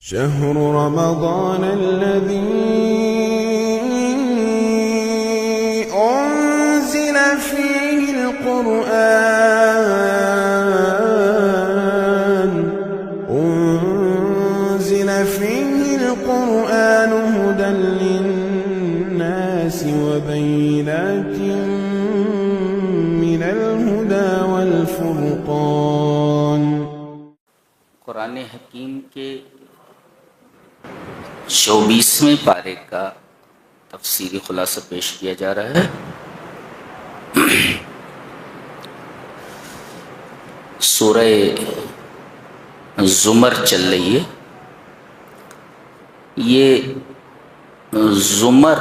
شهر رمضان الذي أنزل فيه القرآن هدى للناس وبينات من الهدى والفرقان۔ قرآن حکیم کے 24ویں پارے کا تفسیری خلاصہ پیش کیا جا رہا ہے۔ سورہ زمر چل رہی ہے۔ یہ زمر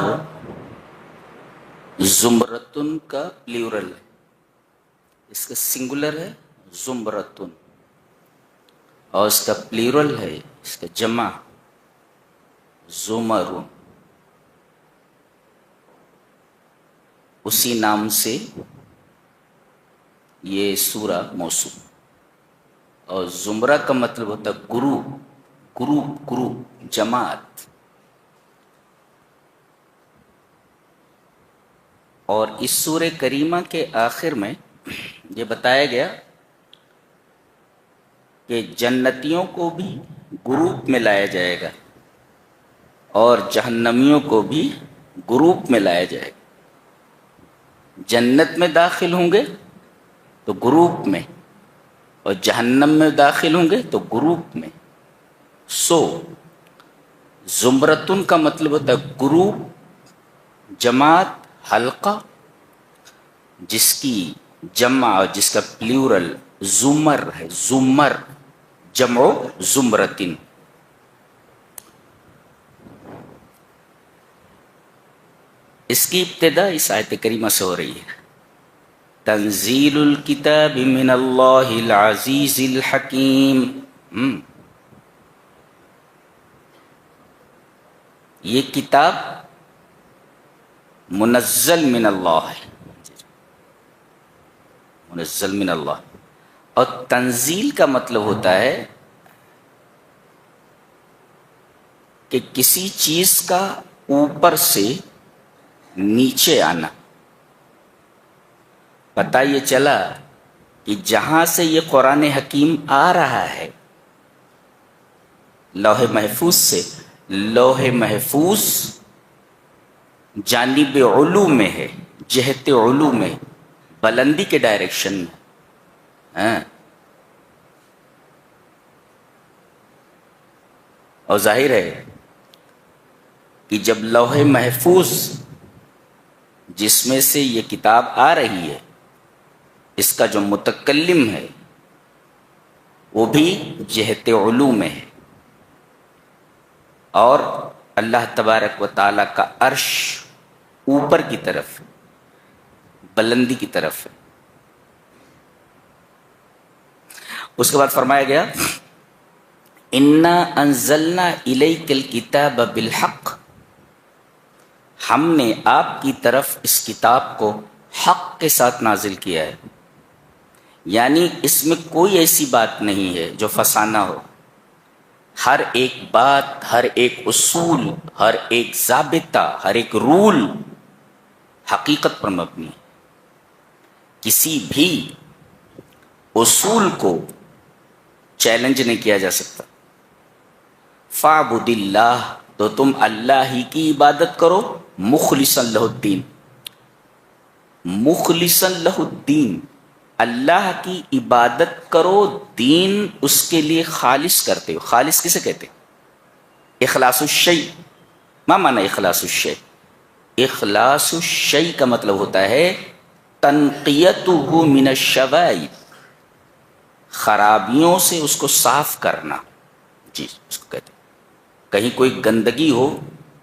زمرتن کا پلیورل ہے، اس کا سنگولر ہے زمرتن، اور اس کا پلیورل ہے، اس کا جمع زمرون۔ اسی نام سے یہ سورہ موسوم، اور زمرہ کا مطلب ہوتا ہے گروپ، جماعت۔ اور اس سورہ کریمہ کے آخر میں یہ بتایا گیا کہ جنتیوں کو بھی گروپ میں لایا جائے گا اور جہنمیوں کو بھی گروپ میں لایا جائے گا۔ جنت میں داخل ہوں گے تو گروپ میں، اور جہنم میں داخل ہوں گے تو گروپ میں۔ زمرتن کا مطلب ہوتا ہے گروپ، جماعت، حلقہ، جس کی جمع اور جس کا پلیورل زمر ہے، زمر جمع زمرتن۔ اس کی ابتدا اس آیت کریمہ سے ہو رہی ہے۔ تنزیل الکتاب من اللہ العزیز الحکیم۔ یہ کتاب منزل من اللہ ہے، منزل من اللہ۔ اور تنزیل کا مطلب ہوتا ہے کہ کسی چیز کا اوپر سے نیچے آنا۔ پتہ یہ چلا کہ جہاں سے یہ قرآن حکیم آ رہا ہے، لوح محفوظ سے، لوح محفوظ جانب علو میں ہے، جہت علو میں، بلندی کے ڈائریکشن میں۔ اور ظاہر ہے کہ جب لوح محفوظ جس میں سے یہ کتاب آ رہی ہے، اس کا جو متکلم ہے وہ بھی جہت علو میں ہے، اور اللہ تبارک و تعالی کا عرش اوپر کی طرف، بلندی کی طرف ہے۔ اس کے بعد فرمایا گیا اِنَّا أَنزَلْنَا إِلَيْكَ الْكِتَابَ بِالْحَقِّ، ہم نے آپ کی طرف اس کتاب کو حق کے ساتھ نازل کیا ہے، یعنی اس میں کوئی ایسی بات نہیں ہے جو فسانہ ہو۔ ہر ایک بات، ہر ایک اصول، ہر ایک ضابطہ، ہر ایک رول حقیقت پر مبنی ہے۔ کسی بھی اصول کو چیلنج نہیں کیا جا سکتا۔ فَاعْبُدِ اللَّهَ، تو تم اللہ ہی کی عبادت کرو، مخلصاً لہ الدین، مخلصاً لہ الدین، اللہ کی عبادت کرو، دین اس کے لیے خالص کرتے ہو۔ خالص کسے کہتے ہیں؟ اخلاص الشیء۔ ما معنی اخلاص الشیء؟ اخلاص الشیء کا مطلب ہوتا ہے تنقیتہ من الشوائب، خرابیوں سے اس کو صاف کرنا۔ جی، اس کو کہتے ہیں۔ کہیں کوئی گندگی ہو،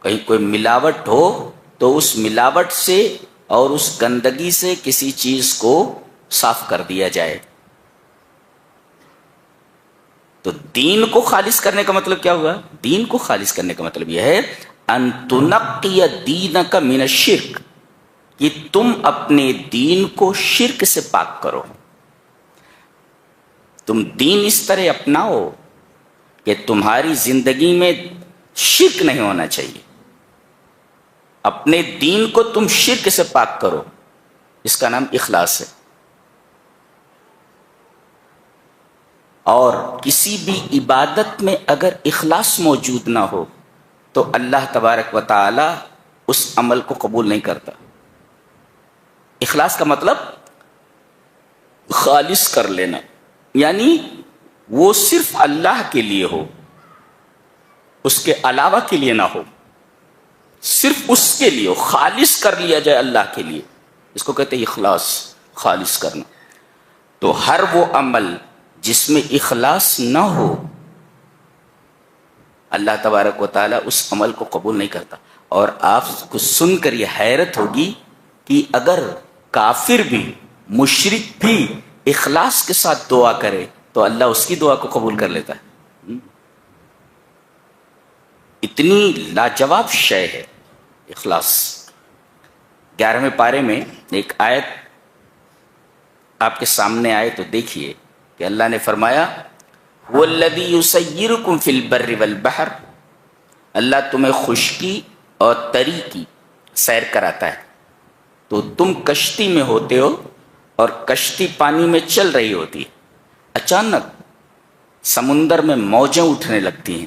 کہیں کوئی ملاوٹ ہو، تو اس ملاوٹ سے اور اس گندگی سے کسی چیز کو صاف کر دیا جائے۔ تو دین کو خالص کرنے کا مطلب کیا ہوا؟ دین کو خالص کرنے کا مطلب یہ ہے ان تنقی دینک من الشرک، کہ تم اپنے دین کو شرک سے پاک کرو۔ تم دین اس طرح اپناؤ کہ تمہاری زندگی میں شرک نہیں ہونا چاہیے، اپنے دین کو تم شرک سے پاک کرو، اس کا نام اخلاص ہے۔ اور کسی بھی عبادت میں اگر اخلاص موجود نہ ہو تو اللہ تبارک و تعالی اس عمل کو قبول نہیں کرتا۔ اخلاص کا مطلب خالص کر لینا، یعنی وہ صرف اللہ کے لیے ہو، اس کے علاوہ کے لیے نہ ہو، صرف اس کے لیے ہو، خالص کر لیا جائے اللہ کے لیے، اس کو کہتے ہیں اخلاص، خالص کرنا۔ تو ہر وہ عمل جس میں اخلاص نہ ہو اللہ تبارک و تعالیٰ اس عمل کو قبول نہیں کرتا۔ اور آپ کو سن کر یہ حیرت ہوگی کہ اگر کافر بھی، مشرک بھی اخلاص کے ساتھ دعا کرے تو اللہ اس کی دعا کو قبول کر لیتا ہے۔ اتنی لاجواب شے ہے اخلاص۔ 11ویں پارے میں ایک آیت آپ کے سامنے آئے تو دیکھیے کہ اللہ نے فرمایا وَالَّذِي يُسَيِّرُكُمْ فِي الْبَرِّ وَالْبَحْرِ، اللہ تمہیں خشکی اور تری کی سیر کراتا ہے، تو تم کشتی میں ہوتے ہو اور کشتی پانی میں چل رہی ہوتی ہے، اچانک سمندر میں موجیں اٹھنے لگتی ہیں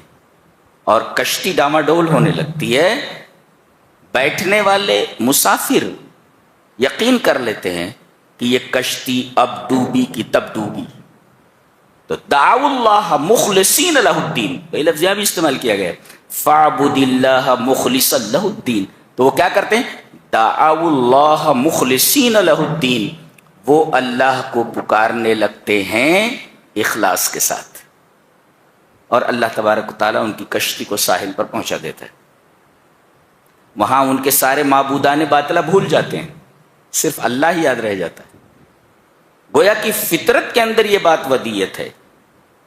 اور کشتی ڈاماڈول ہونے لگتی ہے، بیٹھنے والے مسافر یقین کر لیتے ہیں کہ یہ کشتی اب ڈوبی کی تب ڈوبی، تو دعوا اللہ مخلصین لہ الدین، یہ لفظ یہاں بھی استعمال کیا گیا ہے، فاعبد اللہ مخلصا لہ الدین، تو وہ کیا کرتے ہیں؟ دعوا اللہ مخلصین لہ الدین، وہ اللہ کو پکارنے لگتے ہیں اخلاص کے ساتھ، اور اللہ تبارک و تعالیٰ ان کی کشتی کو ساحل پر پہنچا دیتا ہے۔ وہاں ان کے سارے معبودان باطلہ بھول جاتے ہیں، صرف اللہ ہی یاد رہ جاتا ہے۔ گویا کہ فطرت کے اندر یہ بات ودیت ہے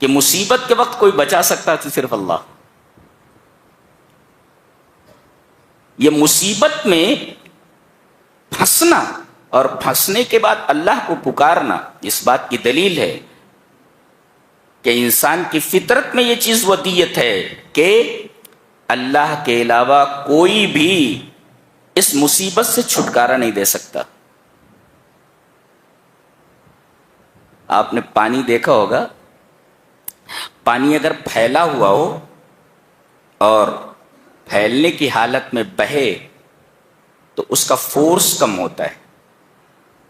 کہ مصیبت کے وقت کوئی بچا سکتا ہے تو صرف اللہ۔ یہ مصیبت میں پھنسنا اور پھنسنے کے بعد اللہ کو پکارنا اس بات کی دلیل ہے کہ انسان کی فطرت میں یہ چیز ودیت ہے کہ اللہ کے علاوہ کوئی بھی اس مصیبت سے چھٹکارا نہیں دے سکتا۔ آپ نے پانی دیکھا ہوگا، پانی اگر پھیلا ہوا ہو اور پھیلنے کی حالت میں بہے تو اس کا فورس کم ہوتا ہے،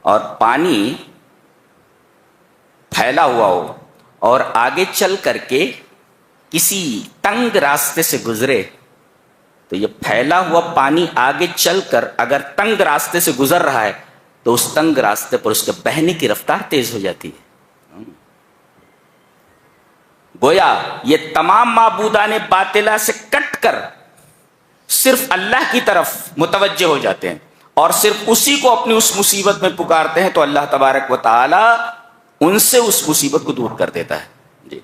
اور پانی پھیلا ہوا ہو اور آگے چل کر کے کسی تنگ راستے سے گزرے تو یہ پھیلا ہوا پانی آگے چل کر اگر تنگ راستے سے گزر رہا ہے تو اس تنگ راستے پر اس کے بہنے کی رفتار تیز ہو جاتی ہے۔ گویا یہ تمام معبودان باطلہ سے کٹ کر صرف اللہ کی طرف متوجہ ہو جاتے ہیں اور صرف اسی کو اپنی اس مصیبت میں پکارتے ہیں تو اللہ تبارک و تعالی ان سے اس مصیبت کو دور کر دیتا ہے۔ جی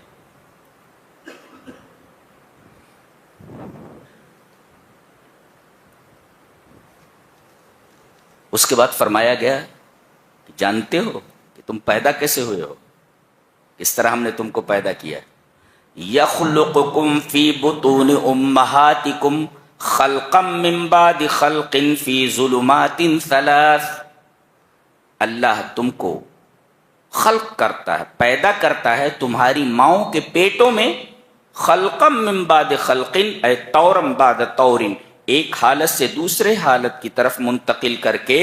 اس کے بعد فرمایا گیا کہ جانتے ہو کہ تم پیدا کیسے ہوئے ہو، کس طرح ہم نے تم کو پیدا کیا ہے۔ یخلقکم فی بطون امہاتکم خلقا من بعد خلق فی ظلمات ثلاث، اللہ تم کو خلق کرتا ہے، پیدا کرتا ہے تمہاری ماؤں کے پیٹوں میں، خلقا من بعد خلق اے طورا بعد طور، ایک حالت سے دوسرے حالت کی طرف منتقل کر کے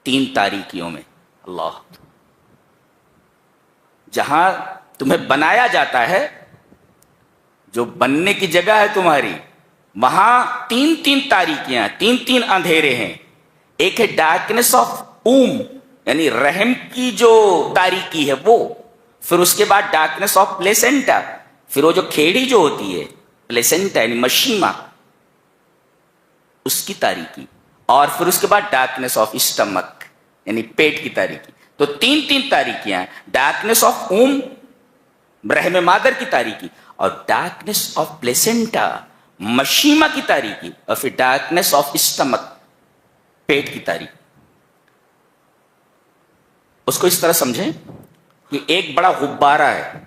3 تاریکیوں میں۔ اللہ، جہاں تمہیں بنایا جاتا ہے، جو بننے کی جگہ ہے تمہاری، وہاں 3 تاریکیاں، 3 اندھیرے ہیں۔ ایک ہے ڈارکنیس آف اوم، یعنی رحم کی جو تاریکی ہے وہ، پھر اس کے بعد ڈارکنیس آف پلیسنٹا، پھر وہ جو کھیڑی جو ہوتی ہے پلیسنٹا یعنی مشیما، اس کی تاریکی، اور پھر اس کے بعد ڈارکنیس آف اسٹمک یعنی پیٹ کی تاریکی۔ تو 3 تاریکیاں، ڈارکنیس آف اوم رحم مادر کی تاریکی، اور ڈارکنیس آف پلیسنٹا مشیما کی تاریکی، اور پھر ڈارکنیس آف اسٹمک پیٹ کی تاریکی۔ اس کو اس طرح سمجھیں کہ ایک بڑا غبارہ ہے،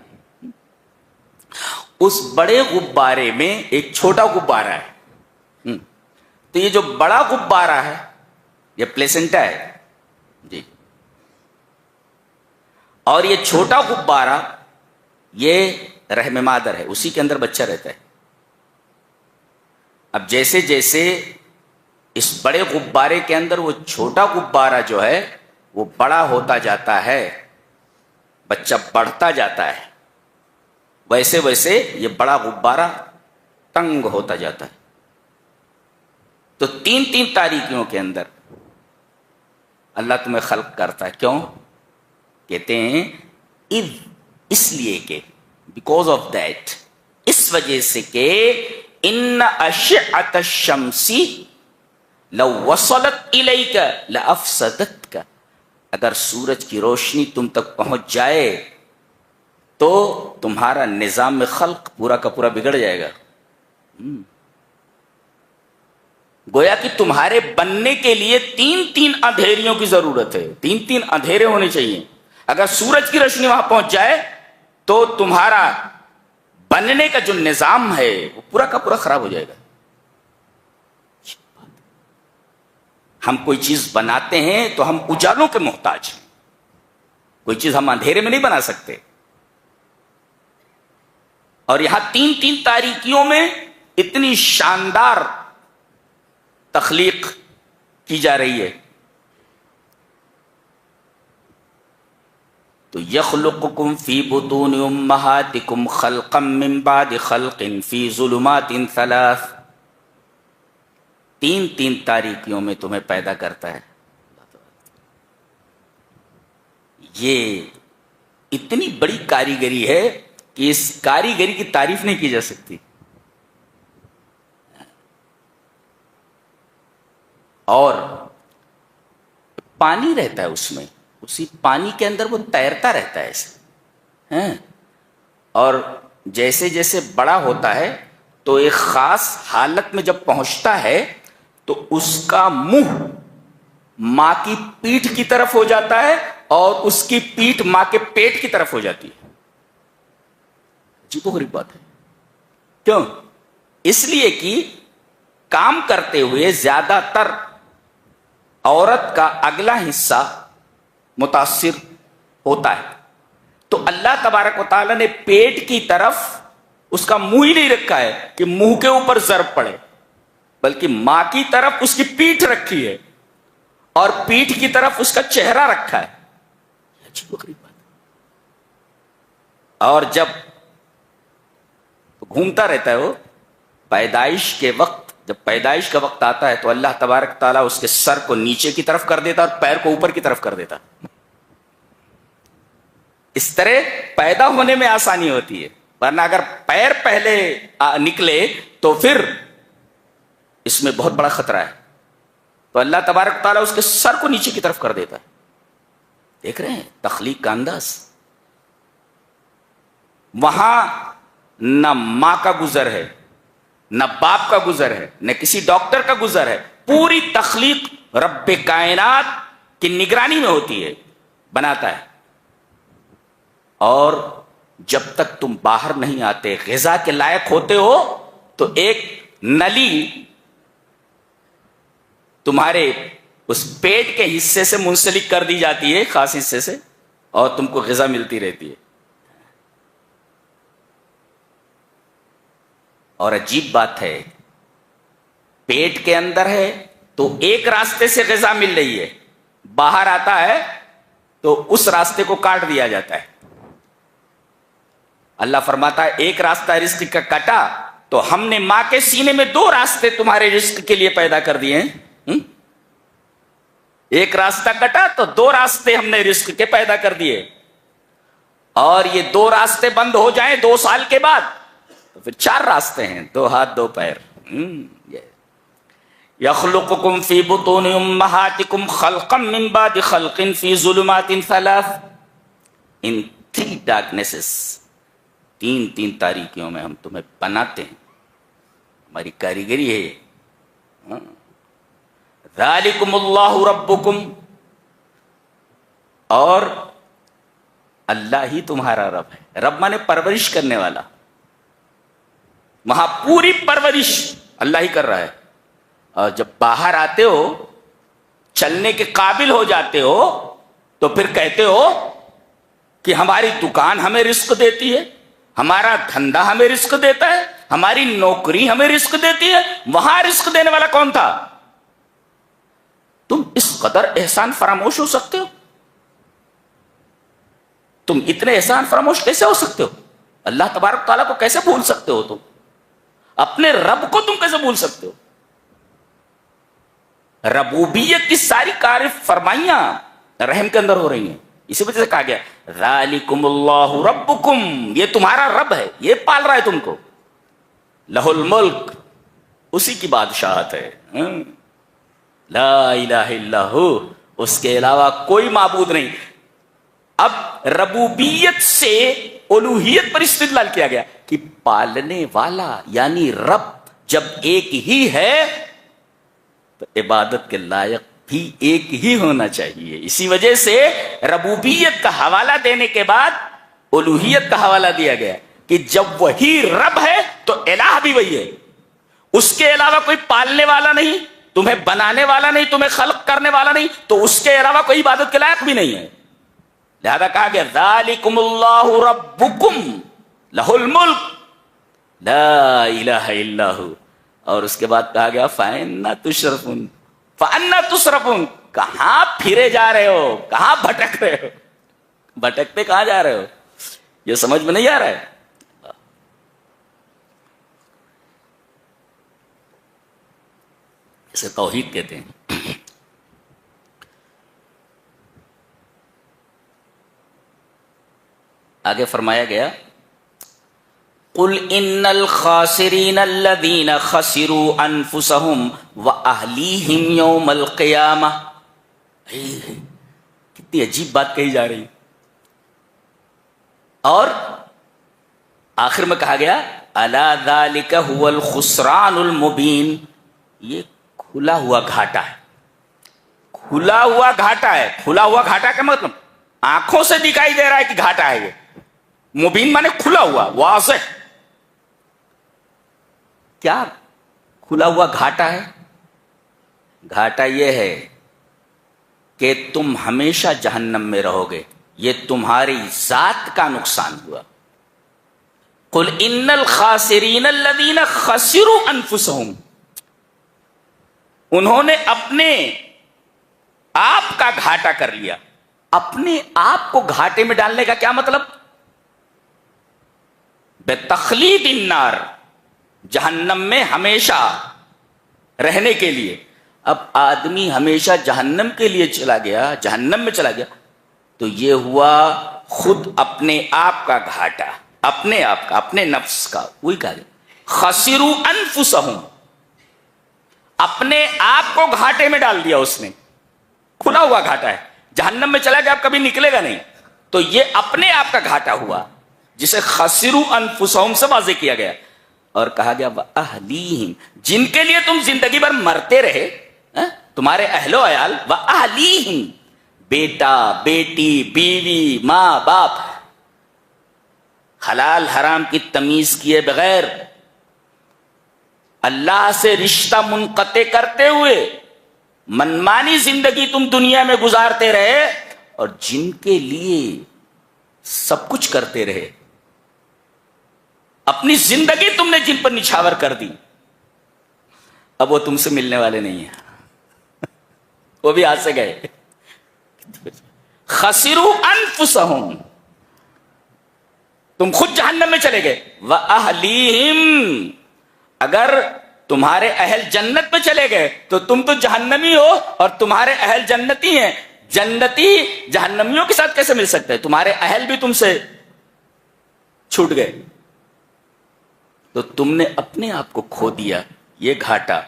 اس بڑے غبارے میں ایک چھوٹا غبارہ ہے. تو یہ جو بڑا غبارہ ہے یہ پلیسنٹا ہے جی، اور یہ چھوٹا غبارہ یہ رحم مادر ہے، اسی کے اندر بچہ رہتا ہے. اب جیسے جیسے اس بڑے غبارے کے اندر وہ چھوٹا غبارہ جو ہے وہ بڑا ہوتا جاتا ہے، بچہ بڑھتا جاتا ہے، ویسے ویسے یہ بڑا غبارہ تنگ ہوتا جاتا ہے. تو تین تین تاریکیوں کے اندر اللہ تمہیں خلق کرتا ہے. کیوں؟ کہتے ہیں اس لیے کہ بیکاز آف دیٹ، اس وجہ سے کہ ان اشعۃ الشمس لو وصلت الیک لافسدتک، اگر سورج کی روشنی تم تک پہنچ جائے تو تمہارا نظام خلق پورا کا پورا بگڑ جائے گا. گویا کہ تمہارے بننے کے لیے تین تین اندھیریوں کی ضرورت ہے، تین تین اندھیرے ہونے چاہیے. اگر سورج کی روشنی وہاں پہنچ جائے تو تمہارا بننے کا جو نظام ہے وہ پورا کا پورا خراب ہو جائے گا. ہم کوئی چیز بناتے ہیں تو ہم اجالوں کے محتاج ہیں، کوئی چیز ہم اندھیرے میں نہیں بنا سکتے. اور یہاں تین تین تاریکیوں میں اتنی شاندار تخلیق کی جا رہی ہے. تو یخلقکم فی بطون امہاتکم خلقا من بعد خلق فی ظلمات ثلاث، تین تین تاریکیوں میں تمہیں پیدا کرتا ہے. یہ اتنی بڑی کاریگری ہے کہ اس کاریگری کی تعریف نہیں کی جا سکتی. اور پانی رہتا ہے اس میں، اسی پانی کے اندر وہ تیرتا رہتا ہے ایسے. اور جیسے جیسے بڑا ہوتا ہے تو ایک خاص حالت میں جب پہنچتا ہے تو اس کا منہ ماں کی پیٹھ کی طرف ہو جاتا ہے اور اس کی پیٹھ ماں کے پیٹ کی طرف ہو جاتی ہے. عجیب و غریب بات ہے. کیوں؟ اس لیے کہ کام کرتے ہوئے زیادہ تر عورت کا اگلا حصہ متاثر ہوتا ہے. تو اللہ تبارک و تعالیٰ نے پیٹ کی طرف اس کا منہ ہی نہیں رکھا ہے کہ منہ کے اوپر ضرب پڑے، بلکہ ماں کی طرف اس کی پیٹھ رکھی ہے اور پیٹھ کی طرف اس کا چہرہ رکھا ہے. عجیب و غریب بات. اور جب گھومتا رہتا ہے وہ پیدائش کے وقت، جب پیدائش کا وقت آتا ہے تو اللہ تبارک تعالیٰ اس کے سر کو نیچے کی طرف کر دیتا اور پیر کو اوپر کی طرف کر دیتا. اس طرح پیدا ہونے میں آسانی ہوتی ہے، ورنہ اگر پیر پہلے نکلے تو پھر اس میں بہت بڑا خطرہ ہے. تو اللہ تبارک تعالیٰ اس کے سر کو نیچے کی طرف کر دیتا ہے. دیکھ رہے ہیں تخلیق کا انداز. وہاں نہ ماں کا گزر ہے، نہ باپ کا گزر ہے، نہ کسی ڈاکٹر کا گزر ہے. پوری تخلیق رب کائنات کی نگرانی میں ہوتی ہے، بناتا ہے. اور جب تک تم باہر نہیں آتے، غذا کے لائق ہوتے ہو، تو ایک نلی تمہارے اس پیٹ کے حصے سے منسلک کر دی جاتی ہے، خاص حصے سے، اور تم کو غذا ملتی رہتی ہے. اور عجیب بات ہے، پیٹ کے اندر ہے تو ایک راستے سے غذا مل رہی ہے، باہر آتا ہے تو اس راستے کو کاٹ دیا جاتا ہے. اللہ فرماتا ہے ایک راستہ رزق کا کٹا تو ہم نے ماں کے سینے میں دو راستے تمہارے رزق کے لیے پیدا کر دیے ہیں. ایک راستہ کٹا تو دو راستے ہم نے رزق کے پیدا کر دیے، اور یہ دو راستے بند ہو جائیں 2 سال کے بعد تو پھر 4 راستے ہیں، 2 ہاتھ 2 پیر. یخلقکم فی بطون امہاتکم خلقا من بعد خلق فی ظلمات 3 ان 3 ڈارکنیسز، 3 تاریکیوں میں ہم تمہیں بناتے ہیں. ہماری کاریگری ہے یہ. ذالکم اللہ ربکم، اور اللہ ہی تمہارا رب ہے. رب مانے پرورش کرنے والا. وہاں پوری پرورش اللہ ہی کر رہا ہے. اور جب باہر آتے ہو, چلنے کے قابل ہو جاتے ہو, تو پھر کہتے ہو کہ ہماری دکان ہمیں رزق دیتی ہے, ہمارا دھندا ہمیں رزق دیتا ہے, ہماری نوکری ہمیں رزق دیتی ہے. وہاں رزق دینے والا کون تھا؟ تم اس قدر احسان فراموش ہو سکتے ہو؟ تم اتنے احسان فراموش کیسے ہو سکتے ہو؟ اللہ تبارک تعالیٰ کو کیسے بھول سکتے ہو؟ تم اپنے رب کو تم کیسے بھول سکتے ہو؟ ربوبیت کی ساری کار فرمائیاں رحم کے اندر ہو رہی ہیں. اسی وجہ سے کہا گیا ذالکم اللہ ربکم, یہ تمہارا رب ہے, یہ پال رہا ہے تم کو. لہ الملک, اسی کی بادشاہت ہے. لا الہ الا ہو, اس کے علاوہ کوئی معبود نہیں. اب ربوبیت سے الوہیت پر استدلال کیا گیا کہ پالنے والا یعنی رب جب ایک ہی ہے تو عبادت کے لائق بھی ایک ہی ہونا چاہیے. اسی وجہ سے ربوبیت کا حوالہ دینے کے بعد الوہیت کا حوالہ دیا گیا کہ جب وہی رب ہے تو الہ بھی وہی ہے. اس کے علاوہ کوئی پالنے والا نہیں, تمہیں بنانے والا نہیں, تمہیں خلق کرنے والا نہیں, تو اس کے علاوہ کوئی عبادت کے لائق بھی نہیں ہے. لہذا کہا گیا ذالکم اللہ ربکم لہ الملک لا الہ الا ہو. اور اس کے بعد کہا گیا فَأَنَّا تُشْرَفُونَ, فَأَنَّا تُصْرَفُونَ, کہاں پھرے جا رہے ہو, کہاں بھٹک رہے ہو, بھٹکتے کہاں جا رہے ہو؟ یہ سمجھ میں نہیں آ رہا ہے. اسے توحید کہتے ہیں. آگے فرمایا گیا قل ان الخاسرین الذین خسروا انفسهم واہلیہم یوم القیامہ. کتنی عجیب بات کہی جا رہی. اور آخر میں کہا گیا الا ذلک هو الخسران المبین, یہ کھلا ہوا گھاٹا ہے. کھلا ہوا گھاٹا ہے. کھلا ہوا گھاٹا کا مطلب آنکھوں سے دکھائی دے رہا ہے کہ گھاٹا ہے. یہ مبین مانے کھلا ہوا, واضح. کیا کھلا ہوا گھاٹا ہے؟ گھاٹا یہ ہے کہ تم ہمیشہ جہنم میں رہو گے. یہ تمہاری ذات کا نقصان ہوا. قل ان الخاسرین الذین خسروا انفسهم, انہوں نے اپنے آپ کا گھاٹا کر لیا. اپنے آپ کو گھاٹے میں ڈالنے کا کیا مطلب؟ بتخلید النار, جہنم میں ہمیشہ رہنے کے لیے. اب آدمی ہمیشہ جہنم کے لیے چلا گیا, جہنم میں چلا گیا, تو یہ ہوا خود اپنے آپ کا گھاٹا, اپنے آپ کا, اپنے نفس کا. وہی کہا گیا خسروا انفسهم, اپنے آپ کو گھاٹے میں ڈال دیا اس نے. کھلا ہوا گھاٹا ہے, جہنم میں چلا گیا, اب کبھی نکلے گا نہیں. تو یہ اپنے آپ کا گھاٹا ہوا جسے خسروا انفسهم سے واضح کیا گیا. اور کہا گیا وَأَهْلِيهِمْ, جن کے لیے تم زندگی بھر مرتے رہے, تمہارے اہل و عیال. وَأَهْلِيهِمْ, بیٹا بیٹی بیوی ماں باپ, حلال حرام کی تمیز کیے بغیر اللہ سے رشتہ منقطع کرتے ہوئے منمانی زندگی تم دنیا میں گزارتے رہے, اور جن کے لیے سب کچھ کرتے رہے. اپنی زندگی تم نے جن پر نچھاور کر دی, اب وہ تم سے ملنے والے نہیں ہیں, وہ بھی ہاتھ سے گئے. خسروا انفسهم, تم خود جہنم میں چلے گئے. وَأَهْلِيهِمْ, اگر تمہارے اہل جنت میں چلے گئے تو تم تو جہنمی ہو, اور تمہارے اہل جنتی ہیں. جنتی جہنمیوں کے ساتھ کیسے مل سکتے ہیں؟ تمہارے اہل بھی تم سے چھوٹ گئے, تو تم نے اپنے آپ کو کھو دیا, یہ گھاٹا.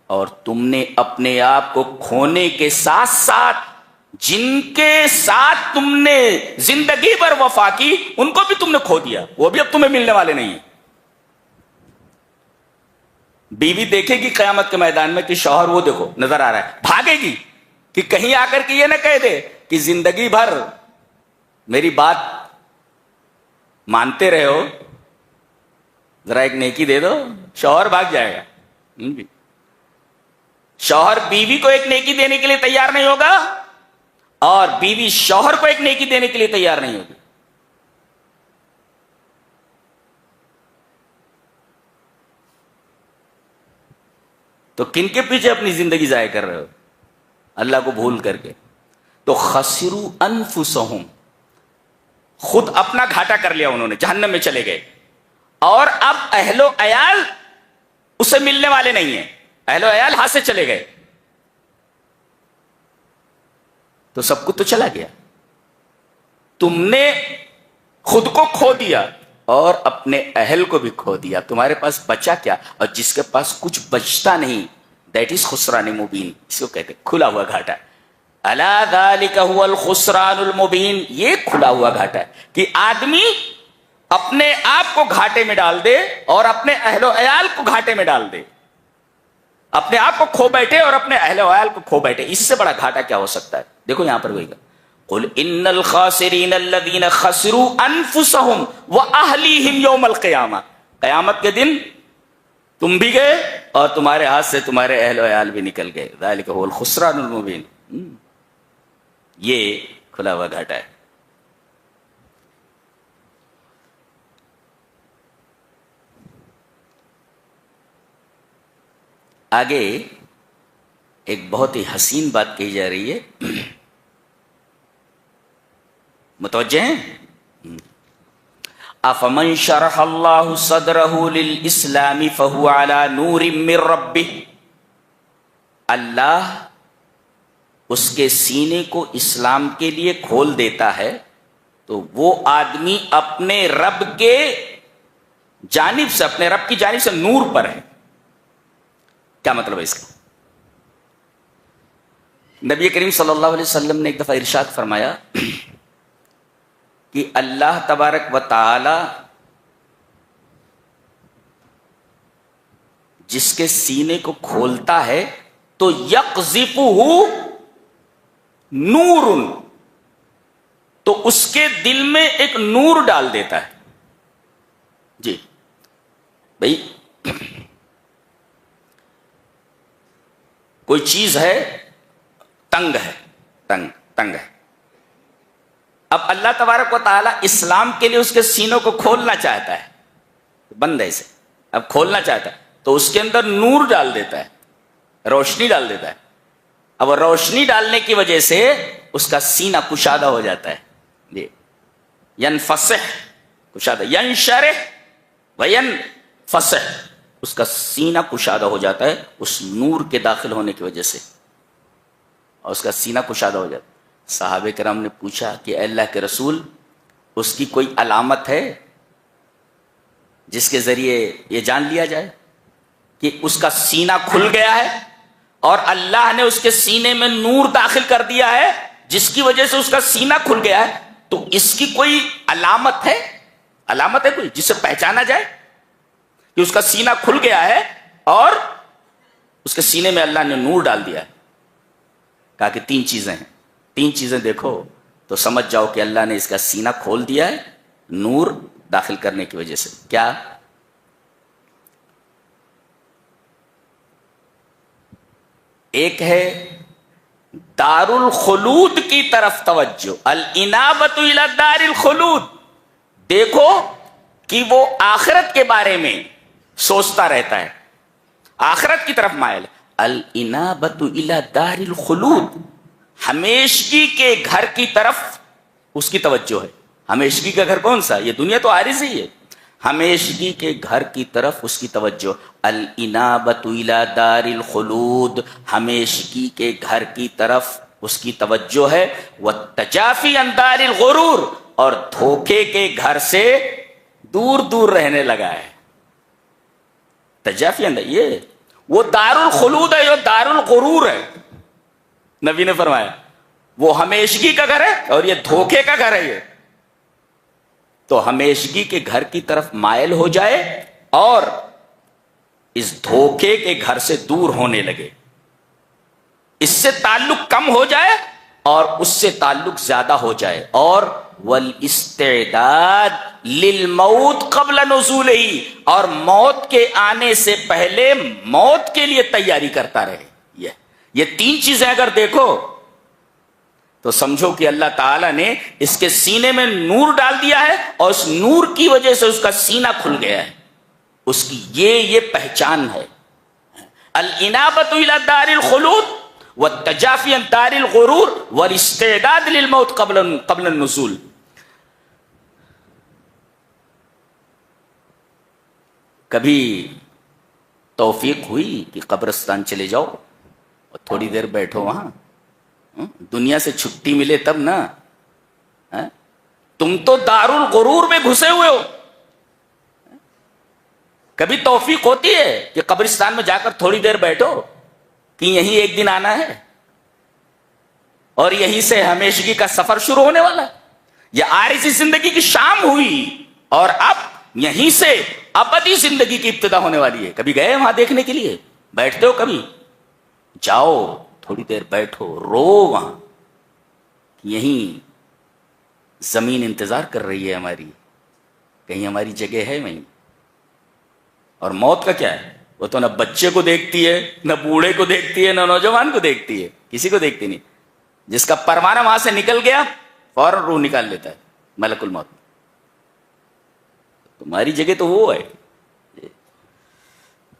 اور تم نے اپنے آپ کو کھونے کے ساتھ ساتھ جن کے ساتھ تم نے زندگی بھر وفا کی ان کو بھی تم نے کھو دیا, وہ بھی اب تمہیں ملنے والے نہیں ہیں. بیوی دیکھے گی قیامت کے میدان میں کہ شوہر وہ دیکھو نظر آ رہا ہے, بھاگے گی کہ کہیں آ کر کے یہ نہ کہہ دے کہ زندگی بھر میری بات مانتے رہے ہو, ذرا ایک نیکی دے دو، شوہر بھاگ جائے گا. شوہر بیوی کو ایک نیکی دینے کے لیے تیار نہیں ہوگا اور بیوی شوہر کو ایک نیکی دینے کے لیے تیار نہیں ہوگی. تو کن کے پیچھے اپنی زندگی ضائع کر رہے ہو اللہ کو بھول کر کے؟ تو خسروا انفسہم، خود اپنا گھاٹا کر لیا انہوں نے، جہنم میں چلے گئے. اور اب اہل و عیال اسے ملنے والے نہیں ہیں، اہل و عیال ہاتھ سے چلے گئے تو سب کچھ تو چلا گیا. تم نے خود کو کھو دیا اور اپنے اہل کو بھی کھو دیا. تمہارے پاس بچا کیا؟ اور جس کے پاس کچھ بچتا نہیں، دیٹ از خسران مبین، اس کو کہتے کھلا ہوا گھاٹا. الا ذالک هو الخسران المبین، یہ کھلا ہوا گھاٹا ہے کہ آدمی اپنے آپ کو گھاٹے میں ڈال دے اور اپنے اہل و عیال کو گھاٹے میں ڈال دے، اپنے آپ کو کھو بیٹھے اور اپنے اہل و عیال کو کھو بیٹھے. اس سے بڑا گھاٹا کیا ہو سکتا ہے؟ دیکھو یہاں پر وہی گا، قل ان الخاسرین الذین خسروا انفسهم واہلیہم یوم القیامہ. قیامت کے دن تم بھی گئے اور تمہارے ہاتھ سے تمہارے اہل و عیال بھی نکل گئے. ذالک هو الخسران المبین، یہ کھلا ہوا گھاٹا ہے. آگے ایک بہت ہی حسین بات کہی جا رہی ہے، متوجہ ہیں؟ افمن شرح اللہ صدرہ للاسلام فہو علی نور من ربہ. اللہ اس کے سینے کو اسلام کے لیے کھول دیتا ہے تو وہ آدمی اپنے رب کے جانب سے، اپنے رب کی جانب سے نور پر ہے. کیا مطلب ہے اس کا؟ نبی کریم صلی اللہ علیہ وسلم نے ایک دفعہ ارشاد فرمایا کہ اللہ تبارک و تعالی جس کے سینے کو کھولتا ہے تو یقذفہ نور، تو اس کے دل میں ایک نور ڈال دیتا ہے. جی بھائی، کوئی چیز ہے، تنگ ہے، تنگ ہے. اب اللہ تبارک و تعالیٰ اسلام کے لیے اس کے سینوں کو کھولنا چاہتا ہے، بند ہے اسے، اب کھولنا چاہتا ہے تو اس کے اندر نور ڈال دیتا ہے، روشنی ڈال دیتا ہے. اب روشنی ڈالنے کی وجہ سے اس کا سینہ کشادہ ہو جاتا ہے. جی، ینفسح، کشادہ، ینشرح وینفسح، اس کا سینہ کشادہ ہو جاتا ہے اس نور کے داخل ہونے کی وجہ سے، اور اس کا سینہ کشادہ ہو جاتا ہے. صحابہ کرام نے پوچھا کہ اے اللہ کے رسول، اس کی کوئی علامت ہے جس کے ذریعے یہ جان لیا جائے کہ اس کا سینہ کھل گیا ہے اور اللہ نے اس کے سینے میں نور داخل کر دیا ہے جس کی وجہ سے اس کا سینہ کھل گیا ہے؟ تو اس کی کوئی علامت ہے؟ علامت ہے کوئی جس سے پہچانا جائے کہ اس کا سینہ کھل گیا ہے اور اس کے سینے میں اللہ نے نور ڈال دیا ہے؟ کہا کہ تین چیزیں ہیں، تین چیزیں دیکھو تو سمجھ جاؤ کہ اللہ نے اس کا سینہ کھول دیا ہے نور داخل کرنے کی وجہ سے. کیا؟ ایک ہے دار الخلود کی طرف توجہ، الانابۃ الی دار الخلود. دیکھو کہ وہ آخرت کے بارے میں سوچتا رہتا ہے، آخرت کی طرف مائل. الانابۃ الی دار الخلود، ہمیشگی کے گھر کی طرف اس کی توجہ ہے. ہمیشگی کا گھر کون سا؟ یہ دنیا تو عارضی ہے، ہمیشگی کے گھر کی طرف اس کی توجہ. الانابۃ الی دار الخلود، ہمیشگی کے گھر کی طرف اس کی توجہ ہے. والتجافی عن دار الغرور، اور دھوکے کے گھر سے دور دور رہنے لگا ہے. تجافی عن، یہ وہ دار الخلود ہے، یہ دار الغرور ہے. نبی نے فرمایا وہ ہمیشگی کا گھر ہے اور یہ دھوکے کا گھر ہے. یہ تو ہمیشگی کے گھر کی طرف مائل ہو جائے اور اس دھوکے کے گھر سے دور ہونے لگے، اس سے تعلق کم ہو جائے اور اس سے تعلق زیادہ ہو جائے، اور والاستعداد للموت قبل نزولہ، اور موت کے آنے سے پہلے موت کے لیے تیاری کرتا رہے. یہ تین چیزیں اگر دیکھو تو سمجھو کہ اللہ تعالیٰ نے اس کے سینے میں نور ڈال دیا ہے، اور اس نور کی وجہ سے اس کا سینہ کھل گیا ہے. اس کی یہ پہچان ہے. الانابۃ الی دار الخلود والتجافی عن دار الغرور والاستعداد للموت قبل النزول. کبھی توفیق ہوئی کہ قبرستان چلے جاؤ اور تھوڑی دیر بیٹھو وہاں، دنیا سے چھٹی ملے تب نا. تم تو دار الغرور میں گھسے ہوئے ہو. کبھی توفیق ہوتی ہے کہ قبرستان میں جا کر تھوڑی دیر بیٹھو کہ یہیں ایک دن آنا ہے اور یہیں سے ہمیشگی کا سفر شروع ہونے والا ہے. یہ عارضی زندگی کی شام ہوئی اور اب یہیں سے ابدی زندگی کی ابتدا ہونے والی ہے. کبھی گئے وہاں دیکھنے کے لیے؟ بیٹھتے ہو کبھی؟ جاؤ تھوڑی دیر بیٹھو، رو وہاں. یہیں زمین انتظار کر رہی ہے ہماری، کہیں ہماری جگہ ہے وہیں. اور موت کا کیا ہے؟ وہ تو نہ بچے کو دیکھتی ہے، نہ بوڑھے کو دیکھتی ہے، نہ نوجوان کو دیکھتی ہے، کسی کو دیکھتی نہیں. جس کا پروانہ وہاں سے نکل گیا فوراً روح نکال لیتا ہے ملک الموت. تمہاری جگہ تو وہ ہے.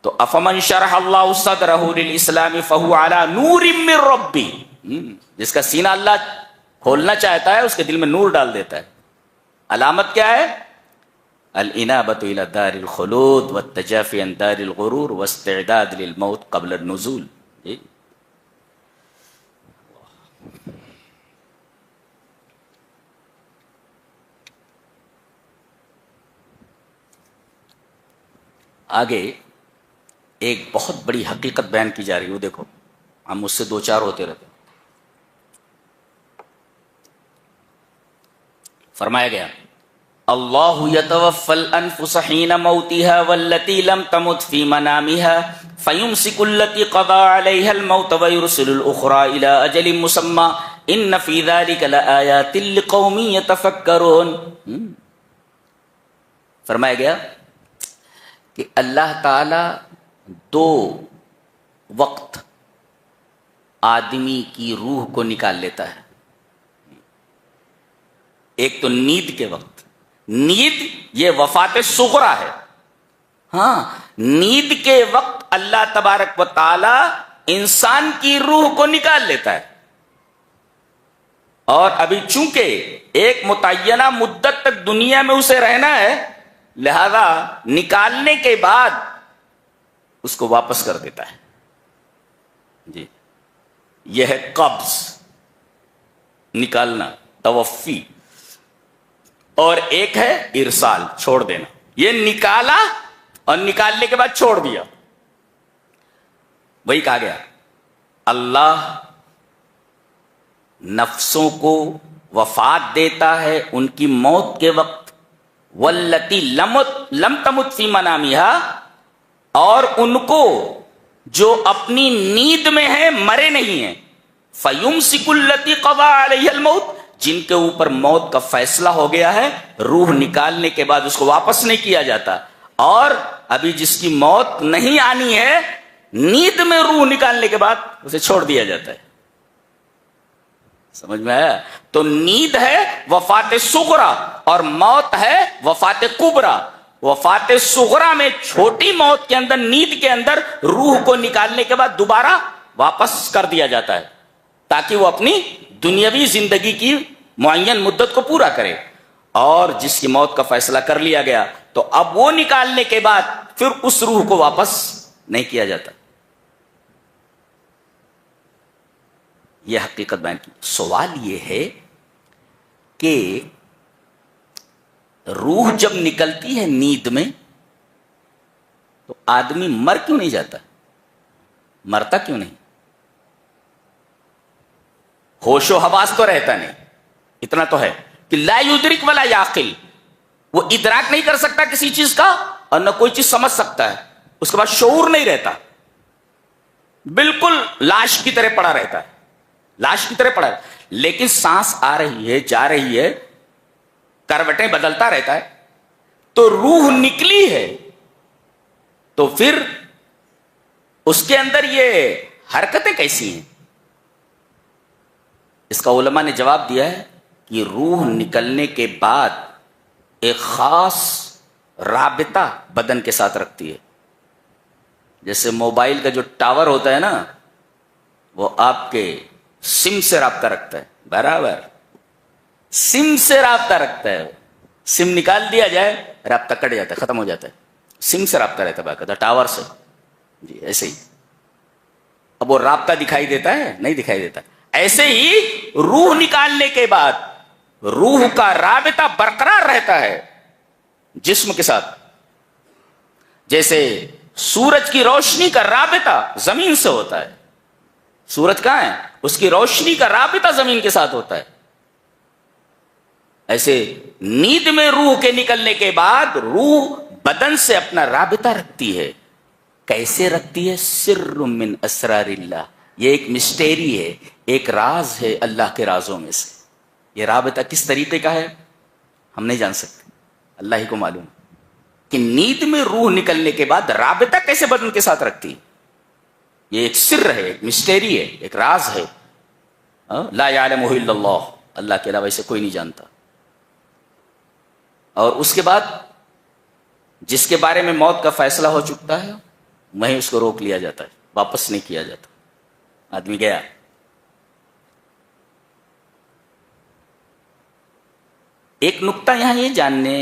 تو افمن شرح اللہ صدرہ للاسلام فہو علی نور من ربی، جس کا سینہ اللہ کھولنا چاہتا ہے اس کے دل میں نور ڈال دیتا ہے. علامت کیا ہے؟ الانابۃ الی دار الخلود والتجافی عن دار الغرور واستعداد للموت قبل النزول. آگے ایک بہت بڑی حقیقت بیان کی جا رہی ہے. وہ دیکھو، ہم اس سے دو چار ہوتے رہتے. فرمایا گیا اللہ یتوفی الانفس حین موتها واللتی لم تمت فی منامها فیمسک التی قضى علیها الموت ویرسل الاخرى الى اجل مسمى ان فی ذلک لآیات لقوم یتفکرون. فرمایا گیا کہ اللہ تعالی دو وقت آدمی کی روح کو نکال لیتا ہے. ایک تو نیند کے وقت. نیند یہ وفات صغرا ہے. ہاں، نیند کے وقت اللہ تبارک و تعالی انسان کی روح کو نکال لیتا ہے. اور ابھی چونکہ ایک متعینہ مدت تک دنیا میں اسے رہنا ہے، لہذا نکالنے کے بعد اس کو واپس کر دیتا ہے. جی، یہ ہے قبض، نکالنا، توفی. اور ایک ہے ارسال، چھوڑ دینا. یہ نکالا اور نکالنے کے بعد چھوڑ دیا. وہی کہا گیا اللہ نفسوں کو وفات دیتا ہے ان کی موت کے وقت. واللتی لم تمت فی منامها، اور ان کو جو اپنی نیند میں ہیں، مرے نہیں ہیں. فیمسک التی قضى علیہ الموت، جن کے اوپر موت کا فیصلہ ہو گیا ہے، روح نکالنے کے بعد اس کو واپس نہیں کیا جاتا. اور ابھی جس کی موت نہیں آنی ہے، نیند میں روح نکالنے کے بعد اسے چھوڑ دیا جاتا ہے. سمجھ میں آیا؟ تو نیند ہے وفات صغرا اور موت ہے وفات کبرا. وفات صغرا میں چھوٹی موت کے اندر، نیند کے اندر روح کو نکالنے کے بعد دوبارہ واپس کر دیا جاتا ہے تاکہ وہ اپنی دنیاوی زندگی کی معین مدت کو پورا کرے. اور جس کی موت کا فیصلہ کر لیا گیا تو اب وہ نکالنے کے بعد پھر اس روح کو واپس نہیں کیا جاتا. یہ حقیقت بیان کی. سوال یہ ہے کہ روح جب نکلتی ہے نیند میں تو آدمی مر کیوں نہیں جاتا؟ مرتا کیوں نہیں؟ ہوش و حواس تو رہتا نہیں. اتنا تو ہے کہ لا یدرک ولا یعقل، وہ ادراک نہیں کر سکتا کسی چیز کا اور نہ کوئی چیز سمجھ سکتا ہے. اس کے بعد شعور نہیں رہتا، بالکل لاش کی طرح پڑا رہتا ہے. لاش کی طرح پڑا ہے، لیکن سانس آ رہی ہے، جا رہی ہے، کروٹیں بدلتا رہتا ہے، تو روح نکلی ہے تو پھر اس کے اندر یہ حرکتیں کیسی ہیں؟ اس کا علماء نے جواب دیا ہے کہ روح نکلنے کے بعد ایک خاص رابطہ بدن کے ساتھ رکھتی ہے. جیسے موبائل کا جو ٹاور ہوتا ہے نا، وہ آپ کے سم سے رابطہ رکھتا ہے، برابر سم سے رابطہ رکھتا ہے. سم نکال دیا جائے رابطہ کٹ جاتا ہے، ختم ہو جاتا ہے. سم سے رابطہ رہتا ہے باقاعدہ، ٹاور سے. جی ایسے ہی. اب وہ رابطہ دکھائی دیتا ہے؟ نہیں دکھائی دیتا. ایسے ہی روح نکالنے کے بعد روح کا رابطہ برقرار رہتا ہے جسم کے ساتھ. جیسے سورج کی روشنی کا رابطہ زمین سے ہوتا ہے. سورج کہاں ہے؟ اس کی روشنی کا رابطہ زمین کے ساتھ ہوتا ہے. ایسے نیند میں روح کے نکلنے کے بعد روح بدن سے اپنا رابطہ رکھتی ہے. کیسے رکھتی ہے؟ سر من اسرار اللہ. یہ ایک مسٹری ہے، ایک راز ہے اللہ کے رازوں میں سے. یہ رابطہ کس طریقے کا ہے ہم نہیں جان سکتے، اللہ ہی کو معلوم کہ نیند میں روح نکلنے کے بعد رابطہ کیسے بدن کے ساتھ رکھتی ہے. یہ ایک سر ہے، ایک مسٹری ہے، ایک راز ہے. لا یعلمہ الا اللہ، اللہ کے علاوہ اسے کوئی نہیں جانتا. اور اس کے بعد جس کے بارے میں موت کا فیصلہ ہو چکا ہے وہیں اس کو روک لیا جاتا ہے، واپس نہیں کیا جاتا. آدمی گیا. ایک نقطہ یہاں یہ جاننے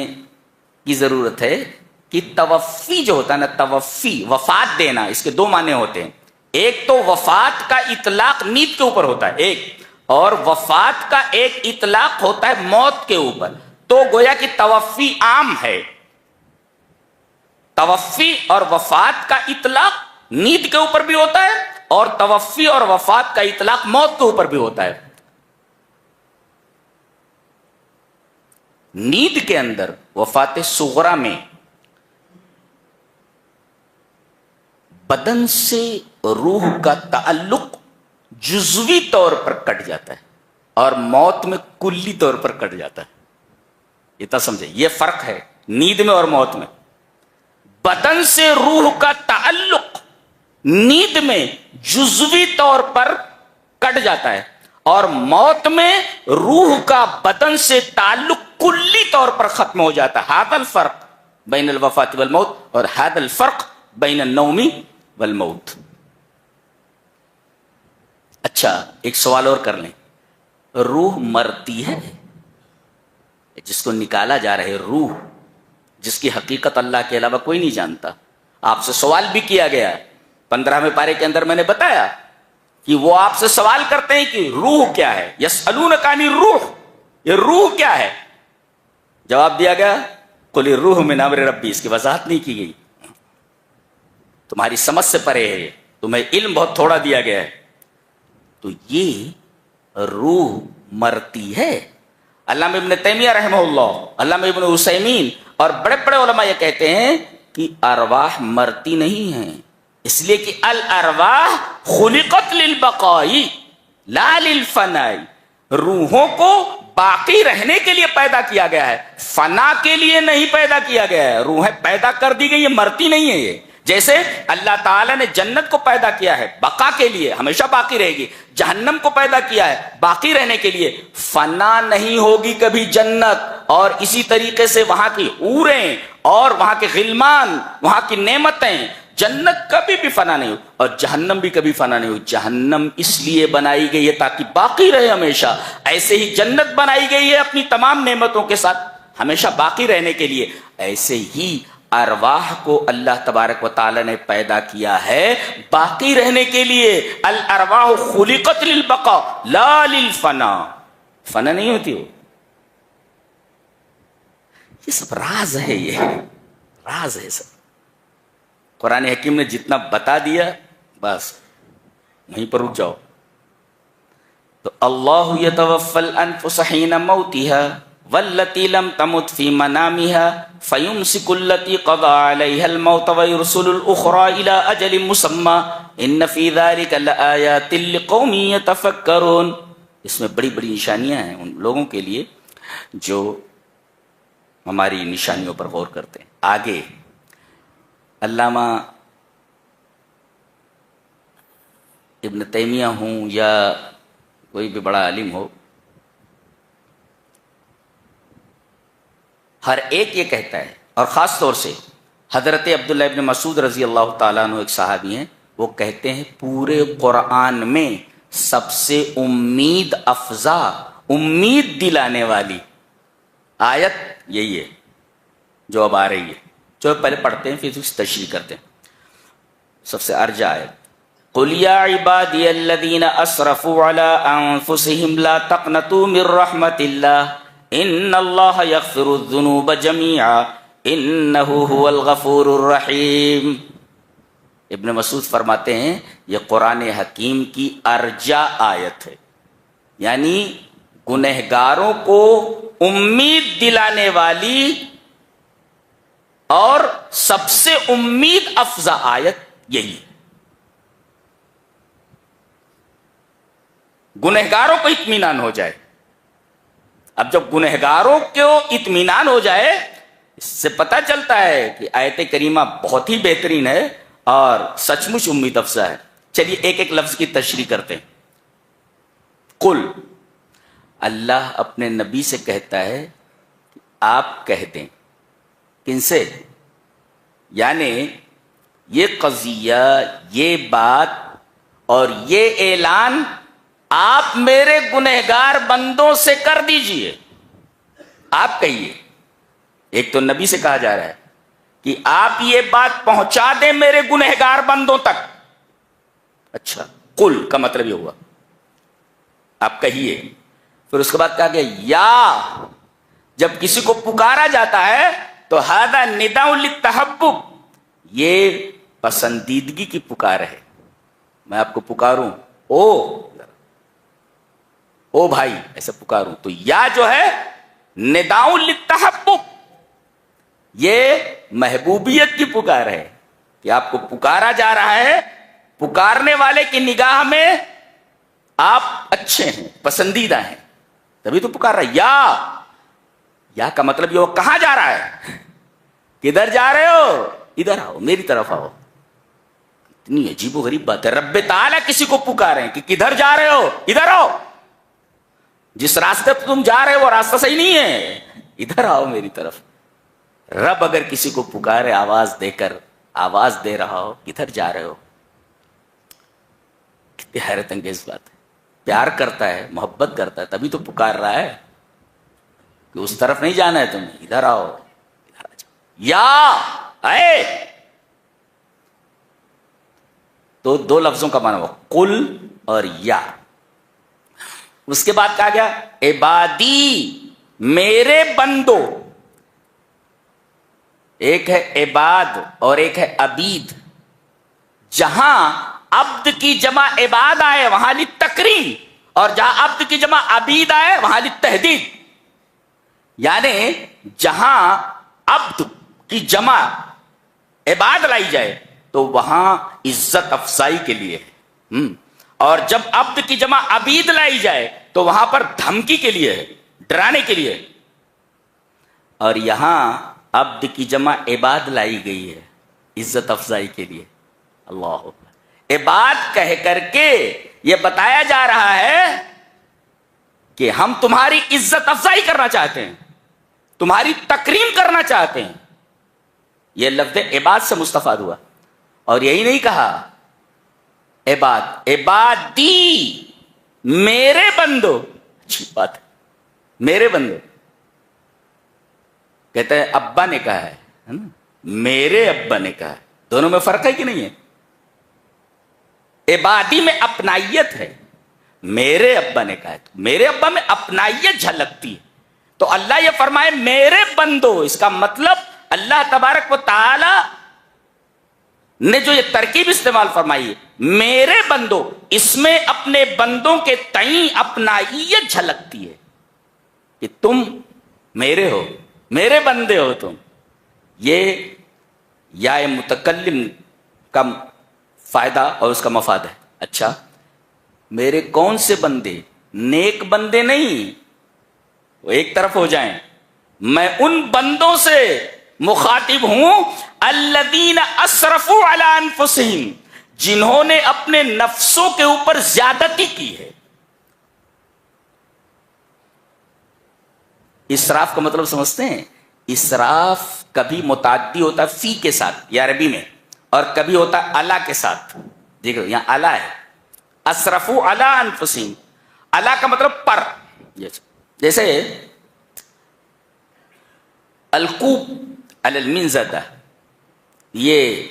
کی ضرورت ہے کہ توفی جو ہوتا ہے نا، توفی وفات دینا، اس کے دو معنی ہوتے ہیں. ایک تو وفات کا اطلاق نیند کے اوپر ہوتا ہے ایک، اور وفات کا ایک اطلاق ہوتا ہے موت کے اوپر. تو گویا کہ توفی عام ہے. توفی اور وفات کا اطلاق نیند کے اوپر بھی ہوتا ہے، اور توفی اور وفات کا اطلاق موت کے اوپر بھی ہوتا ہے. نیند کے اندر وفات صغرا میں بدن سے روح کا تعلق جزوی طور پر کٹ جاتا ہے، اور موت میں کلی طور پر کٹ جاتا ہے. اتنا سمجھے، یہ فرق ہے نیند میں اور موت میں. بدن سے روح کا تعلق نیند میں جزوی طور پر کٹ جاتا ہے، اور موت میں روح کا بدن سے تعلق کلی طور پر ختم ہو جاتا ہے. ھذا الفرق بین الوفات والموت، اور ھذا الفرق بین النوم والموت. اچھا ایک سوال اور کر لیں. روح مرتی ہے؟ جس کو نکالا جا رہا ہے روح، جس کی حقیقت اللہ کے علاوہ کوئی نہیں جانتا. آپ سے سوال بھی کیا گیا 15ویں پارے کے اندر، میں نے بتایا کہ وہ آپ سے سوال کرتے ہیں کہ روح کیا ہے. یسألونک عن الروح، یہ روح کیا ہے؟ جواب دیا گیا قل الروح من امر ربی. اس کی وضاحت نہیں کی گئی، تمہاری سمجھ سے پرے ہے، تمہیں علم بہت تھوڑا دیا گیا ہے. تو یہ روح مرتی ہے. علامہ ابن تیمیہ رحمہ اللہ، علامہ ابن عثیمین اور بڑے بڑے علماء یہ کہتے ہیں کہ ارواح مرتی نہیں ہیں، اس لیے کہ الارواح خلقت للبقاء لا للفناء. روحوں کو باقی رہنے کے لیے پیدا کیا گیا ہے، فنا کے لیے نہیں پیدا کیا گیا ہے. روحیں پیدا کر دی گئی، یہ مرتی نہیں ہے. یہ جیسے اللہ تعالیٰ نے جنت کو پیدا کیا ہے بقا کے لیے، ہمیشہ باقی رہے گی. جہنم کو پیدا کیا ہے باقی رہنے کے لیے، فنا نہیں ہوگی کبھی جنت. اور اسی طریقے سے وہاں کی حوریں اور وہاں کے غلمان، وہاں کی نعمتیں، جنت کبھی بھی فنا نہیں ہو، اور جہنم بھی کبھی فنا نہیں ہو. جہنم اس لیے بنائی گئی ہے تاکہ باقی رہے ہمیشہ. ایسے ہی جنت بنائی گئی ہے اپنی تمام نعمتوں کے ساتھ ہمیشہ باقی رہنے کے لیے. ایسے ہی ارواح کو اللہ تبارک و تعالی نے پیدا کیا ہے باقی رہنے کے لیے. الارواح خلقت للبقاء لا للفنا. فنا نہیں ہوتی ہو. یہ سب راز ہے، یہ راز ہے سب. قرآن حکیم نے جتنا بتا دیا بس وہیں پر رک جاؤ. تو اللہ یتوفی الانفس حین موتها والتي لم تمت في منامها فيمسك التي قضى عليها الموت ويرسل الأخرى إلى أجل مسمى إن في ذلك لآيات لقوم يتفكرون. اس میں بڑی بڑی نشانیاں ہیں ان لوگوں کے لیے جو ہماری نشانیوں پر غور کرتے ہیں. آگے علامہ ابن تیمیہ ہوں یا کوئی بھی بڑا عالم ہو، ہر ایک یہ کہتا ہے، اور خاص طور سے حضرت عبداللہ ابن مسعود رضی اللہ تعالیٰ عنہ ایک صحابی ہیں، وہ کہتے ہیں پورے قرآن میں سب سے امید افزا، امید دلانے والی آیت یہی ہے جو اب آ رہی ہے. جو پہلے پڑھتے ہیں پھر اس تشریح کرتے ہیں. سب سے ارجا آیت، قل یا عبادی الذین اسرفوا علی انفسہم لا تقنطوا من رحمت اللہ ان اللہ یغفر الذنوب جمیعا انہ هو الغفور الرحیم. ابن مسعود فرماتے ہیں یہ قرآن حکیم کی ارجا آیت ہے، یعنی گنہگاروں کو امید دلانے والی اور سب سے امید افزا آیت یہی ہے. گنہگاروں کو اطمینان ہو جائے. اب جب گنہگاروں کو اطمینان ہو جائے، اس سے پتہ چلتا ہے کہ آیت کریمہ بہت ہی بہترین ہے اور سچ مچ امید افزا ہے. چلیے ایک ایک لفظ کی تشریح کرتے ہیں. قل، اللہ اپنے نبی سے کہتا ہے آپ کہہ دیں. کن سے؟ یعنی یہ قضیہ، یہ بات اور یہ اعلان آپ میرے گنہگار بندوں سے کر دیجئے. آپ کہیے. ایک تو نبی سے کہا جا رہا ہے کہ آپ یہ بات پہنچا دیں میرے گنہگار بندوں تک. اچھا، قل کا مطلب یہ ہوا آپ کہیے. پھر اس کے بعد کہا گیا یا، جب کسی کو پکارا جاتا ہے تو ھذا نداء للتحبب، یہ پسندیدگی کی پکار ہے. میں آپ کو پکاروں او بھائی ایسا پکاروں، تو یا جو ہے نداء للتحبب، یہ محبوبیت کی پکار ہے کہ آپ کو پکارا جا رہا ہے، پکارنے والے کی نگاہ میں آپ اچھے ہیں، پسندیدہ ہیں، تبھی تو پکار رہا ہے. یا کا مطلب یہ وہ کہاں جا رہا ہے، کدھر جا رہے ہو، ادھر آؤ، میری طرف آؤ. اتنی عجیب و غریب بات ہے، رب تعالیٰ کسی کو پکارے کہ کدھر جا رہے ہو، ادھر آؤ. جس راستے پہ تم جا رہے ہو وہ راستہ صحیح نہیں ہے، ادھر آؤ میری طرف. رب اگر کسی کو پکارے آواز دے کر، آواز دے رہا ہو کدھر جا رہے ہو، کتنی حیرت انگیز بات ہے. پیار کرتا ہے، محبت کرتا ہے، تبھی تو پکار رہا ہے کہ اس طرف نہیں جانا ہے تمہیں، ادھر آؤ، ادھر آ جاؤ. یا اے، تو دو لفظوں کا معنی ہوا قل اور یا. اس کے بعد کہا گیا عبادی، میرے بندو. ایک ہے عباد اور ایک ہے عبید. جہاں عبد کی جمع عباد آئے وہاں للتکریم، اور جہاں عبد کی جمع عبید آئے وہاں للتہدید. یعنی جہاں عبد کی جمع عباد لائی جائے تو وہاں عزت افزائی کے لیے ہے، اور جب عبد کی جمع عبید لائی جائے تو وہاں پر دھمکی کے لیے ہے، ڈرانے کے لیے. اور یہاں عبد کی جمع عباد لائی گئی ہے عزت افزائی کے لیے. اللہ عباد کہہ کر کے یہ بتایا جا رہا ہے کہ ہم تمہاری عزت افزائی کرنا چاہتے ہیں، تمہاری تکریم کرنا چاہتے ہیں. یہ لفظ عباد سے مستفاد ہوا. اور یہی نہیں کہا عباد، عبادی، میرے بندو. اچھی بات ہے، میرے بندو. کہتے ہیں ابا نے کہا ہے نا، میرے ابا نے کہا ہے. دونوں میں فرق ہے کہ نہیں ہے؟ عبادی میں اپنائیت ہے، میرے ابا نے کہا ہے، میرے ابا میں اپنائیت جھلکتی ہے. تو اللہ یہ فرمائے میرے بندو، اس کا مطلب اللہ تبارک و تعالی نے جو یہ ترکیب استعمال فرمائی ہے میرے بندو، اس میں اپنے بندوں کے تئیں اپنائیت جھلکتی ہے کہ تم میرے ہو، میرے بندے ہو تم. یہ یا متکلم کا فائدہ اور اس کا مفاد ہے. اچھا، میرے کون سے بندے؟ نیک بندے نہیں، وہ ایک طرف ہو جائیں. میں ان بندوں سے مخاطب ہوں الذین اسرفوا علی انفسہم، جنہوں نے اپنے نفسوں کے اوپر زیادتی کی ہے۔ اسراف کا مطلب سمجھتے ہیں؟ اسراف کبھی متعدی ہوتا ہے فی کے ساتھ یا عربی میں، اور کبھی ہوتا ہے الا کے ساتھ۔ دیکھو یہاں الا ہے، اسرفوا علی انفسہم، الا کا مطلب پر، جیسے القوب علی المنزدہ، یہ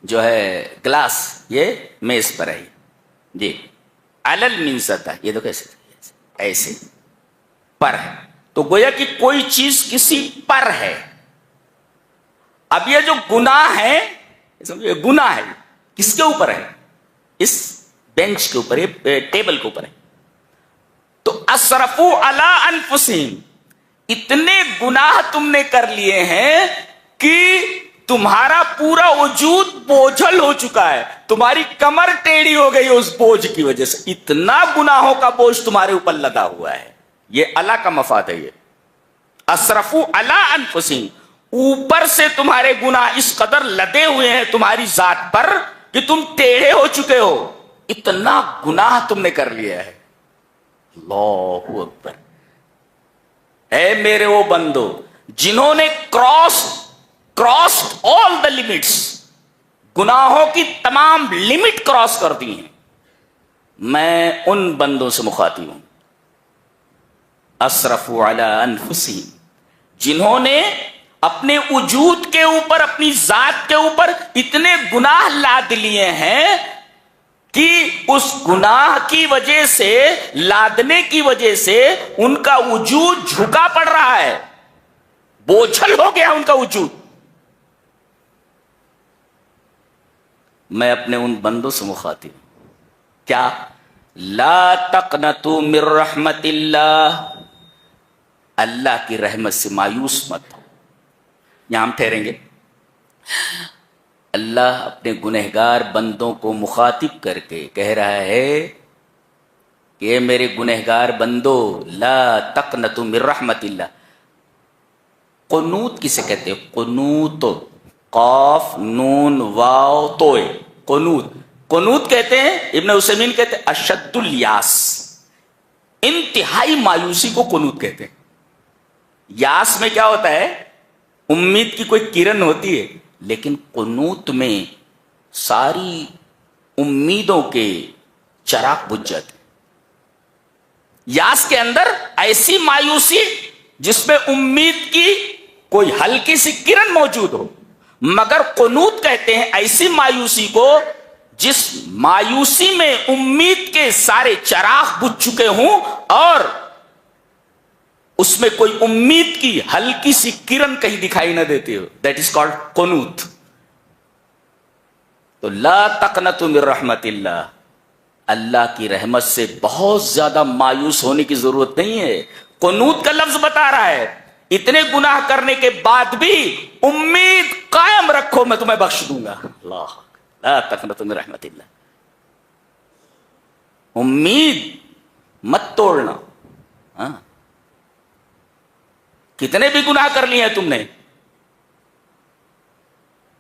جو ہے گلاس یہ میز پر ہے جی، علی المنزدہ، یہ تو کیسے ایسے پر ہے، تو گویا کہ کوئی چیز کسی پر ہے۔ اب یہ جو گناہ ہے، یہ گناہ ہے کس کے اوپر ہے؟ اس بینچ کے اوپر، یہ ٹیبل کے اوپر ہے۔ تو اسرفوا علی انفسہم، اتنے گناہ تم نے کر لیے ہیں کہ تمہارا پورا وجود بوجھل ہو چکا ہے، تمہاری کمر ٹیڑھی ہو گئی اس بوجھ کی وجہ سے، اتنا گناہوں کا بوجھ تمہارے اوپر لدا ہوا ہے۔ یہ اللہ کا مفاد ہے، یہ اسرفوا علی انفسہم، اوپر سے تمہارے گناہ اس قدر لدے ہوئے ہیں تمہاری ذات پر کہ تم ٹیڑھے ہو چکے ہو، اتنا گناہ تم نے کر لیا ہے۔ اللہ اکبر۔ اے میرے وہ بندو جنہوں نے کراسڈ آل دا لمٹس، گناہوں کی تمام لمٹ کراس کر دی ہیں، میں ان بندوں سے مخاطب ہوں۔ اسرفوا علی انفسہم، جنہوں نے اپنے وجود کے اوپر، اپنی ذات کے اوپر اتنے گناہ لاد لیے ہیں کہ اس گناہ کی وجہ سے، لادنے کی وجہ سے ان کا وجود جھکا پڑ رہا ہے، بوجھل ہو گیا ان کا وجود۔ میں اپنے ان بندوں سے مخاطب ہوں، کیا؟ لا تقنطوا من رحمت اللہ، اللہ کی رحمت سے مایوس مت ہو۔ یہاں ہم ٹھہریں گے۔ اللہ اپنے گنہگار بندوں کو مخاطب کر کے کہہ رہا ہے کہ میرے گنہگار بندو، لا تقنطوا من رحمت اللہ۔ قنوت کسے کہتے ہیں؟ قنوت، قاف نون واو توئے، قنوت۔ قنوت کہتے ہیں، ابن عثیمین کہتے ہیں اشد الیاس، انتہائی مایوسی کو قنوت کہتے ہیں۔ یاس میں کیا ہوتا ہے؟ امید کی کوئی کرن ہوتی ہے، لیکن قنوت میں ساری امیدوں کے چراغ بجھ جاتے۔ یاس کے اندر ایسی مایوسی جس میں امید کی کوئی ہلکی سی کرن موجود ہو، مگر قنوت کہتے ہیں ایسی مایوسی کو جس مایوسی میں امید کے سارے چراغ بجھ چکے ہوں اور اس میں کوئی امید کی ہلکی سی کرن کہیں دکھائی نہ دیتی ہو، دیٹ از کالڈ قنوت۔ تو لا تقنطوا من رحمت اللہ، اللہ کی رحمت سے بہت زیادہ مایوس ہونے کی ضرورت نہیں ہے۔ قنوت کا لفظ بتا رہا ہے اتنے گناہ کرنے کے بعد بھی امید قائم رکھو، میں تمہیں بخش دوں گا۔ اللہ، لا تقنطوا من رحمت اللہ، امید مت توڑنا۔ ہاں، کتنے بھی گناہ کر لیے ہیں تم نے،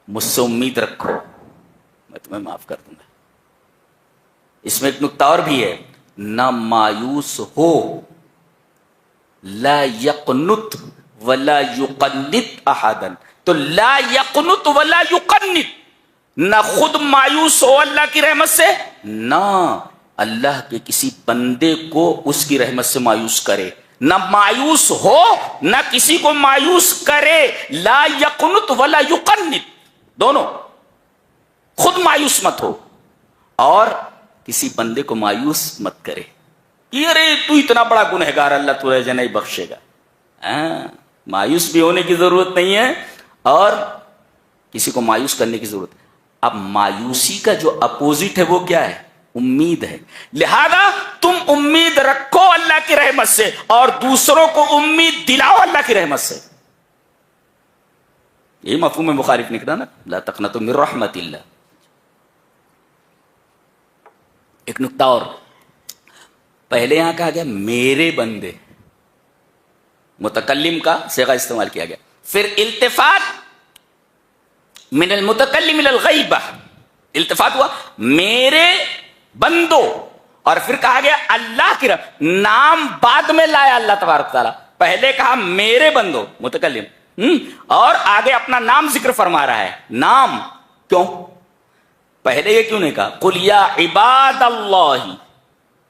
مجھ سے امید رکھو، میں تمہیں معاف کر دوں گا۔ اس میں ایک نکتہ اور بھی ہے، نہ مایوس ہو، لا یقنط ولا یقنط احدا، تو لا یقنط ولا یقنط، نہ خود مایوس ہو اللہ کی رحمت سے، نہ اللہ کے کسی بندے کو اس کی رحمت سے مایوس کرے، نہ مایوس ہو نہ کسی کو مایوس کرے۔ لا یقنط ولا یقنط، دونوں، خود مایوس مت ہو اور کسی بندے کو مایوس مت کرے۔ ارے تو اتنا بڑا گنہگار، اللہ تجھے نہیں بخشے گا۔ مایوس بھی ہونے کی ضرورت نہیں ہے اور کسی کو مایوس کرنے کی ضرورت ہے۔ اب مایوسی کا جو اپوزٹ ہے وہ کیا ہے؟ امید ہے۔ لہذا تم امید رکھو اللہ کی رحمت سے اور دوسروں کو امید دلاؤ اللہ کی رحمت سے۔ یہی مفہوم مخالف نکلا نا، لا تقنطوا من رحمت اللہ۔ ایک نکتہ اور، پہلے یہاں کہا گیا میرے بندے، متکلم کا صیغہ استعمال کیا گیا. پھر التفات من المتکلم الى الغیبہ، التفات ہوا میرے بندو، اور پھر کہا گیا اللہ کی رحمت. نام بعد میں لایا اللہ تبارک تعالیٰ، پہلے کہا میرے بندو متکلم، اور آگے اپنا نام ذکر فرما رہا ہے. نام کیوں؟ پہلے یہ کیوں نہیں کہا قل یا عباد اللہ،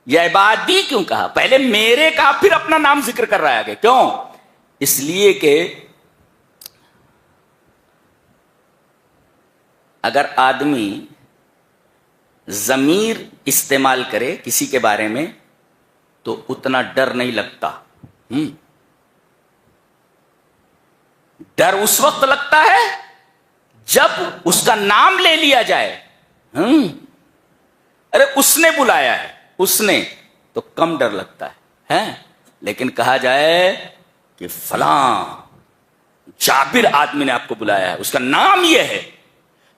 یا عبادی کیوں کہا؟ پہلے میرے کہا پھر اپنا نام ذکر کر رہا ہے آگے. کیوں؟ اس لیے کہ اگر آدمی ضمیر استعمال کرے کسی کے بارے میں تو اتنا ڈر نہیں لگتا. ڈر اس وقت لگتا ہے جب اس کا نام لے لیا جائے. ارے اس نے بلایا ہے، اس نے، تو کم ڈر لگتا ہے. لیکن کہا جائے کہ فلاں جابر آدمی نے آپ کو بلایا ہے، اس کا نام یہ ہے،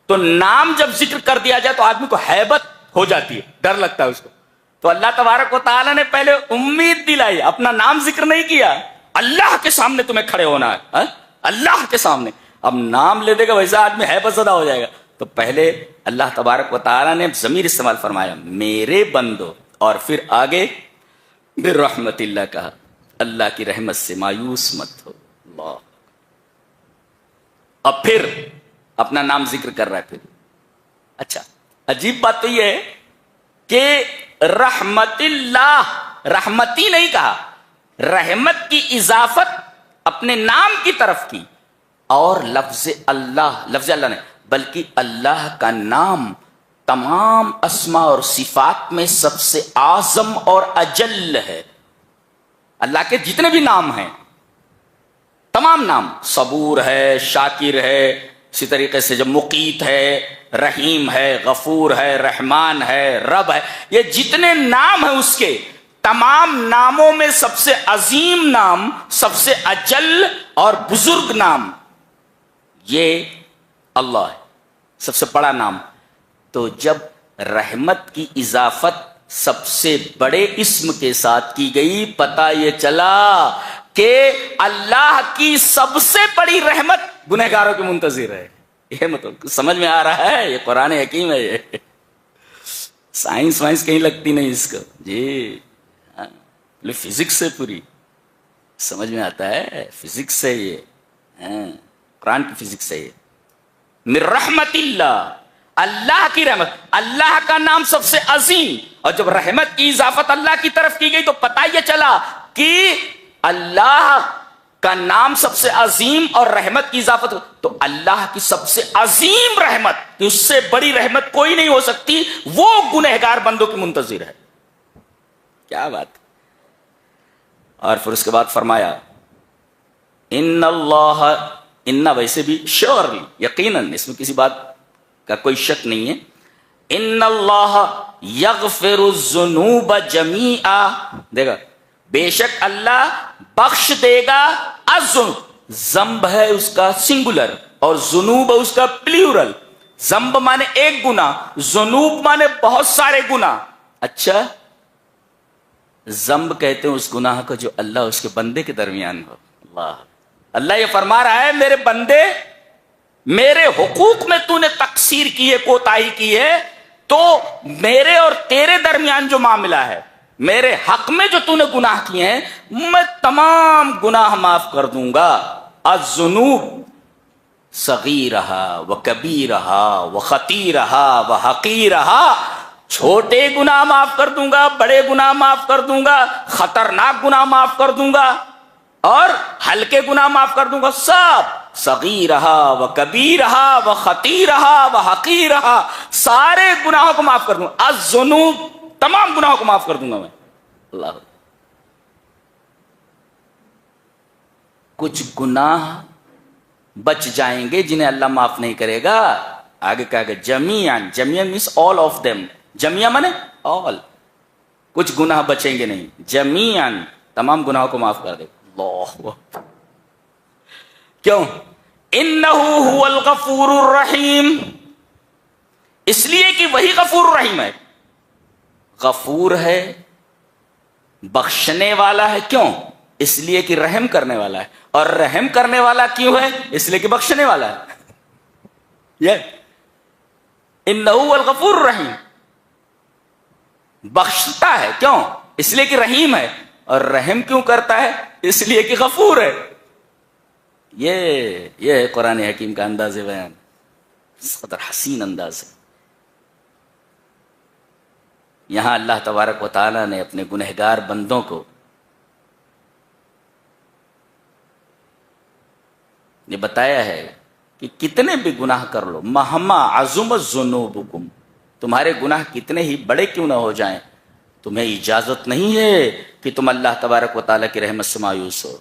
تو نام جب ذکر کر دیا جائے تو آدمی کو ہیبت ہو جاتی ہے، ڈر لگتا ہے اس کو. تو اللہ تبارک و تعالیٰ نے پہلے امید دلائی، اپنا نام ذکر نہیں کیا. اللہ کے سامنے تمہیں کھڑے ہونا ہے، اللہ کے سامنے. اب نام لے دے گا ویسا آدمی ہیبت زدہ ہو جائے گا. تو پہلے اللہ تبارک و تعالیٰ نے ضمیر استعمال فرمایا میرے بندو، اور پھر آگے برحمت اللہ کہا، اللہ کی رحمت سے مایوس مت ہو. اللہ. اب پھر اپنا نام ذکر کر رہا ہے. پھر اچھا عجیب بات تو یہ ہے کہ رحمت اللہ، رحمتی نہیں کہا، رحمت کی اضافت اپنے نام کی طرف کی، اور لفظ اللہ نے، بلکہ اللہ کا نام تمام اسماء اور صفات میں سب سے اعظم اور اجل ہے. اللہ کے جتنے بھی نام ہیں، تمام نام، صبور ہے، شاکر ہے، اسی طریقے سے جو مقیت ہے، رحیم ہے، غفور ہے، رحمان ہے، رب ہے، یہ جتنے نام ہیں اس کے تمام ناموں میں سب سے عظیم نام، سب سے اجل اور بزرگ نام یہ اللہ ہے، سب سے بڑا نام. تو جب رحمت کی اضافت سب سے بڑے اسم کے ساتھ کی گئی، پتہ یہ چلا کہ اللہ کی سب سے بڑی رحمت گنہگاروں کے منتظر ہے. یہ مطلب سمجھ میں آ رہا ہے؟ یہ قرآن حکیم ہے، یہ سائنس وائنس کہیں لگتی نہیں اس کو. جی فزکس سے پوری سمجھ میں آتا ہے، فزکس سے، یہ قرآن کی فزکس ہے. یہ من رحمت اللہ، اللہ کی رحمت، اللہ کا نام سب سے عظیم، اور جب رحمت کی اضافت اللہ کی طرف کی گئی تو پتہ یہ چلا کہ اللہ کا نام سب سے عظیم اور رحمت کی اضافت، تو اللہ کی سب سے عظیم رحمت، کہ اس سے بڑی رحمت کوئی نہیں ہو سکتی، وہ گنہگار بندوں کی منتظر ہے. کیا بات. اور پھر اس کے بعد فرمایا ان اللہ، ان ویسے بھی شیورلی، یقیناً اس میں کسی بات کا کوئی شک نہیں ہے، ان اللہ یغفر الذنوب جمیعا، دے گا بے شک اللہ بخش دے گا الذنوب، ذنب ہے اس کا سنگولر اور ذنوب ہے اس کا پلیورل. ذنب مانے ایک گناہ، ذنوب مانے بہت سارے گناہ. اچھا ذنب کہتے ہیں اس گناہ کو جو اللہ اس کے بندے کے درمیان ہو. اللہ یہ فرما رہا ہے میرے بندے، میرے حقوق میں تو نے تقصیر کی ہے، کوتاہی کی ہے، تو میرے اور تیرے درمیان جو معاملہ ہے، میرے حق میں جو تو نے گناہ کیے ہیں، میں تمام گناہ معاف کر دوں گا. الذنوب صغیرہا و کبیرہا و خطیرہا و حقیرہا، چھوٹے گناہ معاف کر دوں گا، بڑے گناہ معاف کر دوں گا، خطرناک گناہ معاف کر دوں گا، اور ہلکے گناہ معاف کر دوں گا. سب صغیرہا و کبیرہا و خطیرہا و حقیرہا، سارے گناہوں کو معاف کر دوں گا. الذنوب، تمام گناہوں کو معاف کر دوں گا میں. اللہ. کچھ گناہ بچ جائیں گے جنہیں اللہ معاف نہیں کرے گا. آگے کہا گیا جمیعاً، جمیعاً means all of them، جمیعاً مانے all، کچھ گناہ بچیں گے نہیں، جمیعاً تمام گناہوں کو معاف کر دے. اللہ. کیوں؟ انہ هو الغفور الرحیم، اس لیے کہ وہی غفور الرحیم ہے. غفور ہے، بخشنے والا ہے. کیوں؟ اس لیے کہ رحم کرنے والا ہے، اور رحم کرنے والا کیوں ہے؟ اس لیے کہ بخشنے والا ہے. یہ انہ هو الغفور الرحیم، بخشتا ہے کیوں؟ اس لیے کہ رحیم ہے. اور رحم کیوں کرتا ہے؟ اس لیے کہ غفور ہے. یہ ہے قرآن حکیم کا انداز بیان، اس قدر حسین انداز ہے. یہاں اللہ تبارک و تعالی نے اپنے گنہگار بندوں کو یہ بتایا ہے کہ کتنے بھی گناہ کر لو، مہما عظمت ذنوبکم، تمہارے گناہ کتنے ہی بڑے کیوں نہ ہو جائیں، تمہیں اجازت نہیں ہے کہ تم اللہ تبارک و تعالیٰ کی رحمت سے مایوس ہو.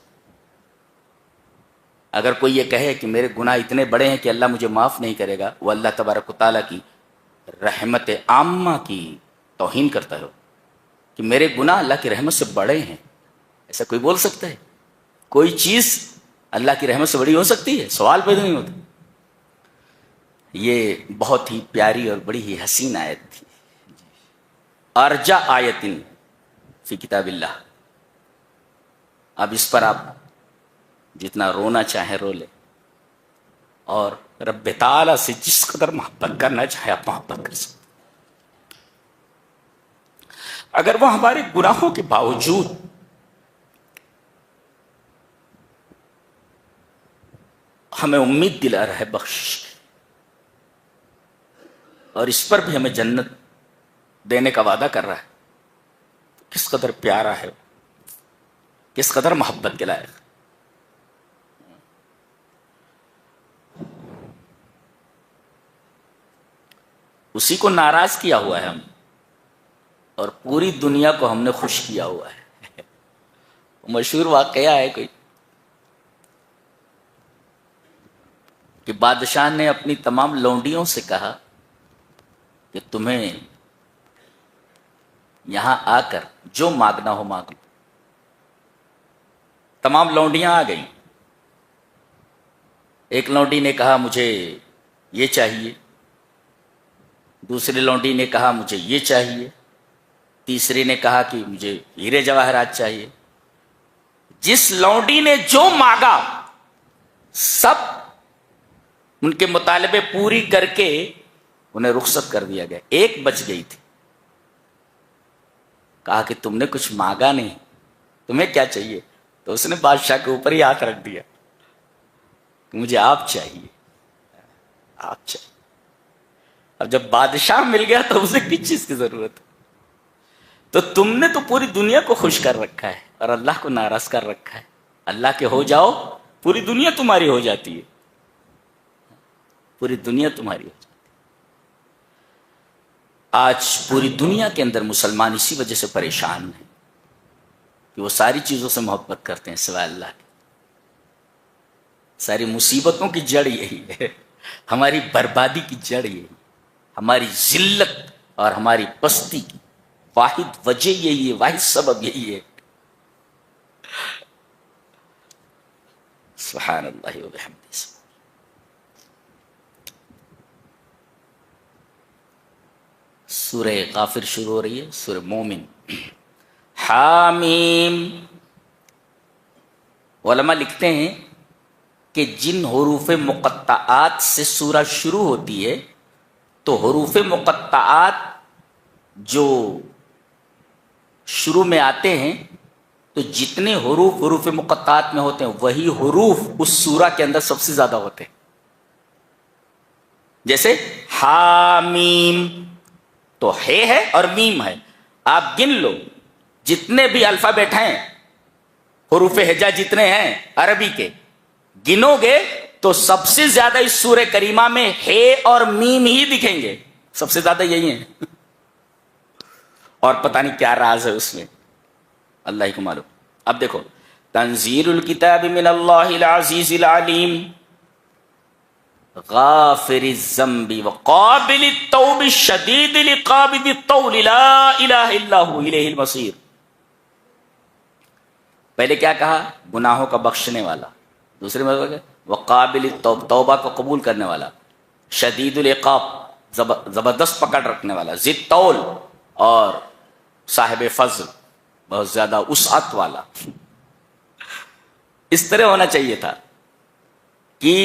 اگر کوئی یہ کہے کہ میرے گناہ اتنے بڑے ہیں کہ اللہ مجھے معاف نہیں کرے گا، وہ اللہ تبارک و تعالیٰ کی رحمت عامہ کی توہین کرتا ہے کہ میرے گناہ اللہ کی رحمت سے بڑے ہیں. ایسا کوئی بول سکتا ہے؟ کوئی چیز اللہ کی رحمت سے بڑی ہو سکتی ہے؟ سوال پیدا نہیں ہوتا. یہ بہت ہی پیاری اور بڑی ہی حسین آیت تھی. ارجا آیتن فی کتاب اللہ. اب اس پر آپ جتنا رونا چاہیں رو لیں، اور رب تعالی سے جس قدر محبت کرنا چاہے آپ محبت کر سکتے. اگر وہ ہمارے گناہوں کے باوجود ہمیں امید دلا رہا ہے بخشش کی، اور اس پر بھی ہمیں جنت دینے کا وعدہ کر رہا ہے، تو کس قدر پیارا ہے، کس قدر محبت کے لائق. اسی کو ناراض کیا ہوا ہے ہم، اور پوری دنیا کو ہم نے خوش کیا ہوا ہے. مشہور واقعہ ہے کوئی کہ بادشاہ نے اپنی تمام لونڈیوں سے کہا کہ تمہیں یہاں آ کر جو مانگنا ہو مانگ لو. تمام لونڈیاں آ گئیں. ایک لونڈی نے کہا مجھے یہ چاہیے، دوسری لونڈی نے کہا مجھے یہ چاہیے، تیسری نے کہا کہ مجھے ہیرے جواہرات چاہیے. جس لونڈی نے جو مانگا سب ان کے مطالبے پوری کر کے انہیں رخصت کر دیا گیا. ایک بچ گئی تھی. کہا کہ تم نے کچھ مانگا نہیں، تمہیں کیا چاہیے؟ تو اس نے بادشاہ کے اوپر ہی ہاتھ رکھ دیا کہ مجھے آپ چاہیے، آپ چاہیے. اب جب بادشاہ مل گیا تو اسے کس چیز کی ضرورت ہے؟ تو تم نے تو پوری دنیا کو خوش کر رکھا ہے اور اللہ کو ناراض کر رکھا ہے. اللہ کے ہو جاؤ، پوری دنیا تمہاری ہو جاتی ہے، پوری دنیا تمہاری ہو جاتی ہے. آج پوری دنیا کے اندر مسلمان اسی وجہ سے پریشان ہیں کہ وہ ساری چیزوں سے محبت کرتے ہیں سوائے اللہ کے. ساری مصیبتوں کی جڑ یہی ہے، ہماری بربادی کی جڑ یہی، ہماری ذلت اور ہماری پستی کی واحد وجہ یہی ہے، واحد سبب یہی ہے. سبحان اللہ و بحمدہ. سورہ غافر شروع ہو رہی ہے، سورہ مومن. حامیم. علماء لکھتے ہیں کہ جن حروف مقطعات سے سورہ شروع ہوتی ہے، تو حروف مقطعات جو شروع میں آتے ہیں، تو جتنے حروف مقطعات میں ہوتے ہیں وہی حروف اس سورہ کے اندر سب سے زیادہ ہوتے ہیں. جیسے حامیم تو ہے اور میم ہے. آپ گن لو جتنے بھی الفابیٹ ہیں، حروف ہجا جتنے ہیں عربی کے، گنو گے تو سب سے زیادہ اس سورہ کریمہ میں ہے اور میم ہی دکھیں گے. سب سے زیادہ یہی ہیں. اور پتہ نہیں کیا راز ہے اس میں، اللہ ہی کو معلوم. اب دیکھو، تنزیل الکتاب من اللہ العزیز العلیم غافر الذنب وقابل التوب الشدید العقاب ذی الطول لا الہ الا ہو الیہ المصیر. پہلے کیا کہا؟ گناہوں کا بخشنے والا. دوسرے مطلب ہے وقابل التوب، توبہ کو قبول کرنے والا. شدید العقاب، زبردست پکڑ رکھنے والا. ذی الطول، اور صاحب فضل، بہت زیادہ وسعت والا. اس طرح ہونا چاہیے تھا کہ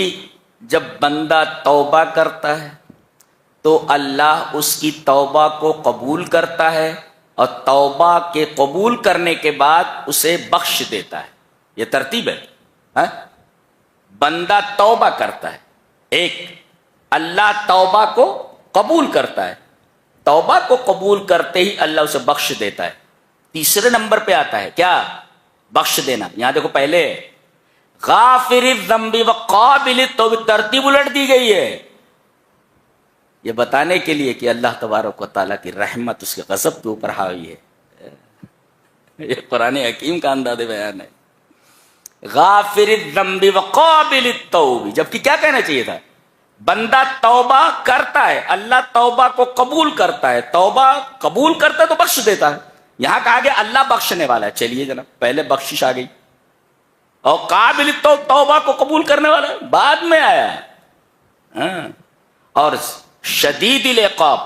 جب بندہ توبہ کرتا ہے تو اللہ اس کی توبہ کو قبول کرتا ہے اور توبہ کے قبول کرنے کے بعد اسے بخش دیتا ہے. یہ ترتیب ہے. بندہ توبہ کرتا ہے، ایک اللہ توبہ کو قبول کرتا ہے، توبہ کو قبول کرتے ہی اللہ اسے بخش دیتا ہے. تیسرے نمبر پہ آتا ہے کیا؟ بخش دینا. یہاں دیکھو پہلے غافر الذنب وقابل التوب، ترتیب الٹ دی گئی ہے یہ بتانے کے لیے کہ اللہ تبارک و تعالیٰ کی رحمت اس کے غضب کے اوپر حاوی ہے. یہ قرآن حکیم کا انداز بیان ہے. غافر الذنب وقابل التوب، جبکہ کیا کہنا چاہیے تھا؟ بندہ توبہ کرتا ہے، اللہ توبہ کو قبول کرتا ہے، توبہ قبول کرتا ہے تو بخش دیتا ہے. یہاں کہا گیا اللہ بخشنے والا ہے. چلیے جناب، پہلے بخشش آ گئی اور قابل التوب توبہ کو قبول کرنے والا ہے بعد میں آیا. اور شدید العقاب،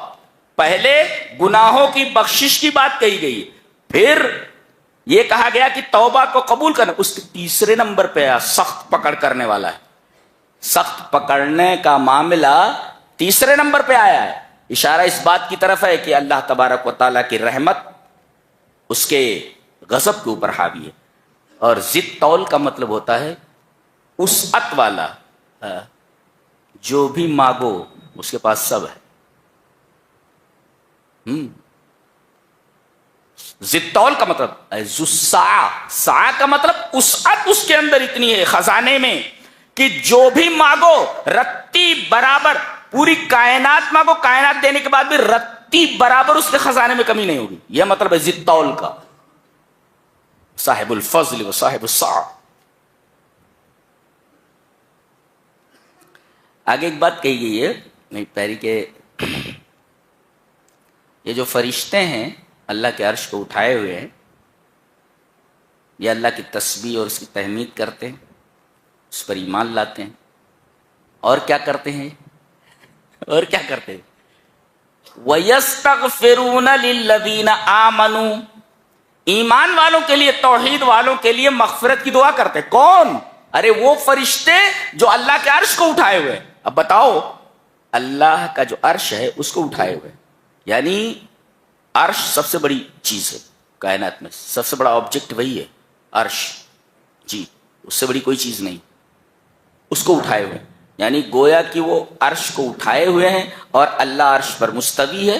پہلے گناہوں کی بخشش کی بات کہی گئی، پھر یہ کہا گیا کہ توبہ کو قبول کرنا. اس کے تیسرے نمبر پہ آیا سخت پکڑ کرنے والا ہے. سخت پکڑنے کا معاملہ تیسرے نمبر پہ آیا ہے. اشارہ اس بات کی طرف ہے کہ اللہ تبارک و تعالیٰ کی رحمت اس کے غضب کے اوپر حاوی ہے. اور ضد طول کا مطلب ہوتا ہے وسعت والا، جو بھی مانگو اس کے پاس سب ہے. ضد کا مطلب سا کا مطلب وسعت اس کے اندر اتنی ہے خزانے میں کہ جو بھی مانگو رتی برابر، پوری کائنات مانگو، کائنات دینے کے بعد بھی رتی برابر اس کے خزانے میں کمی نہیں ہوگی. یہ مطلب ہے ضد طول کا، صاحب الفضل و صاحب السعہ. آگے ایک بات کہی گئی ہے نہیں پیری کہ یہ جو فرشتے ہیں اللہ کے عرش کو اٹھائے ہوئے ہیں، یہ اللہ کی تسبیح اور اس کی تحمید کرتے ہیں، اس پر ایمان لاتے ہیں، اور کیا کرتے ہیں؟ اور کیا کرتے ہیں؟ وَيَسْتَغْفِرُونَ لِلَّذِينَ آمَنُوا، ایمان والوں کے لیے، توحید والوں کے لیے مغفرت کی دعا کرتے. کون؟ ارے وہ فرشتے جو اللہ کے عرش کو اٹھائے ہوئے. اب بتاؤ، اللہ کا جو عرش ہے اس کو اٹھائے ہوئے، یعنی عرش سب سے بڑی چیز ہے کائنات میں، سب سے بڑا آبجیکٹ وہی ہے عرش. جی، اس سے بڑی کوئی چیز نہیں. اس کو اٹھائے ہوئے یعنی گویا کہ وہ عرش کو اٹھائے ہوئے ہیں اور اللہ عرش پر مستوی ہے.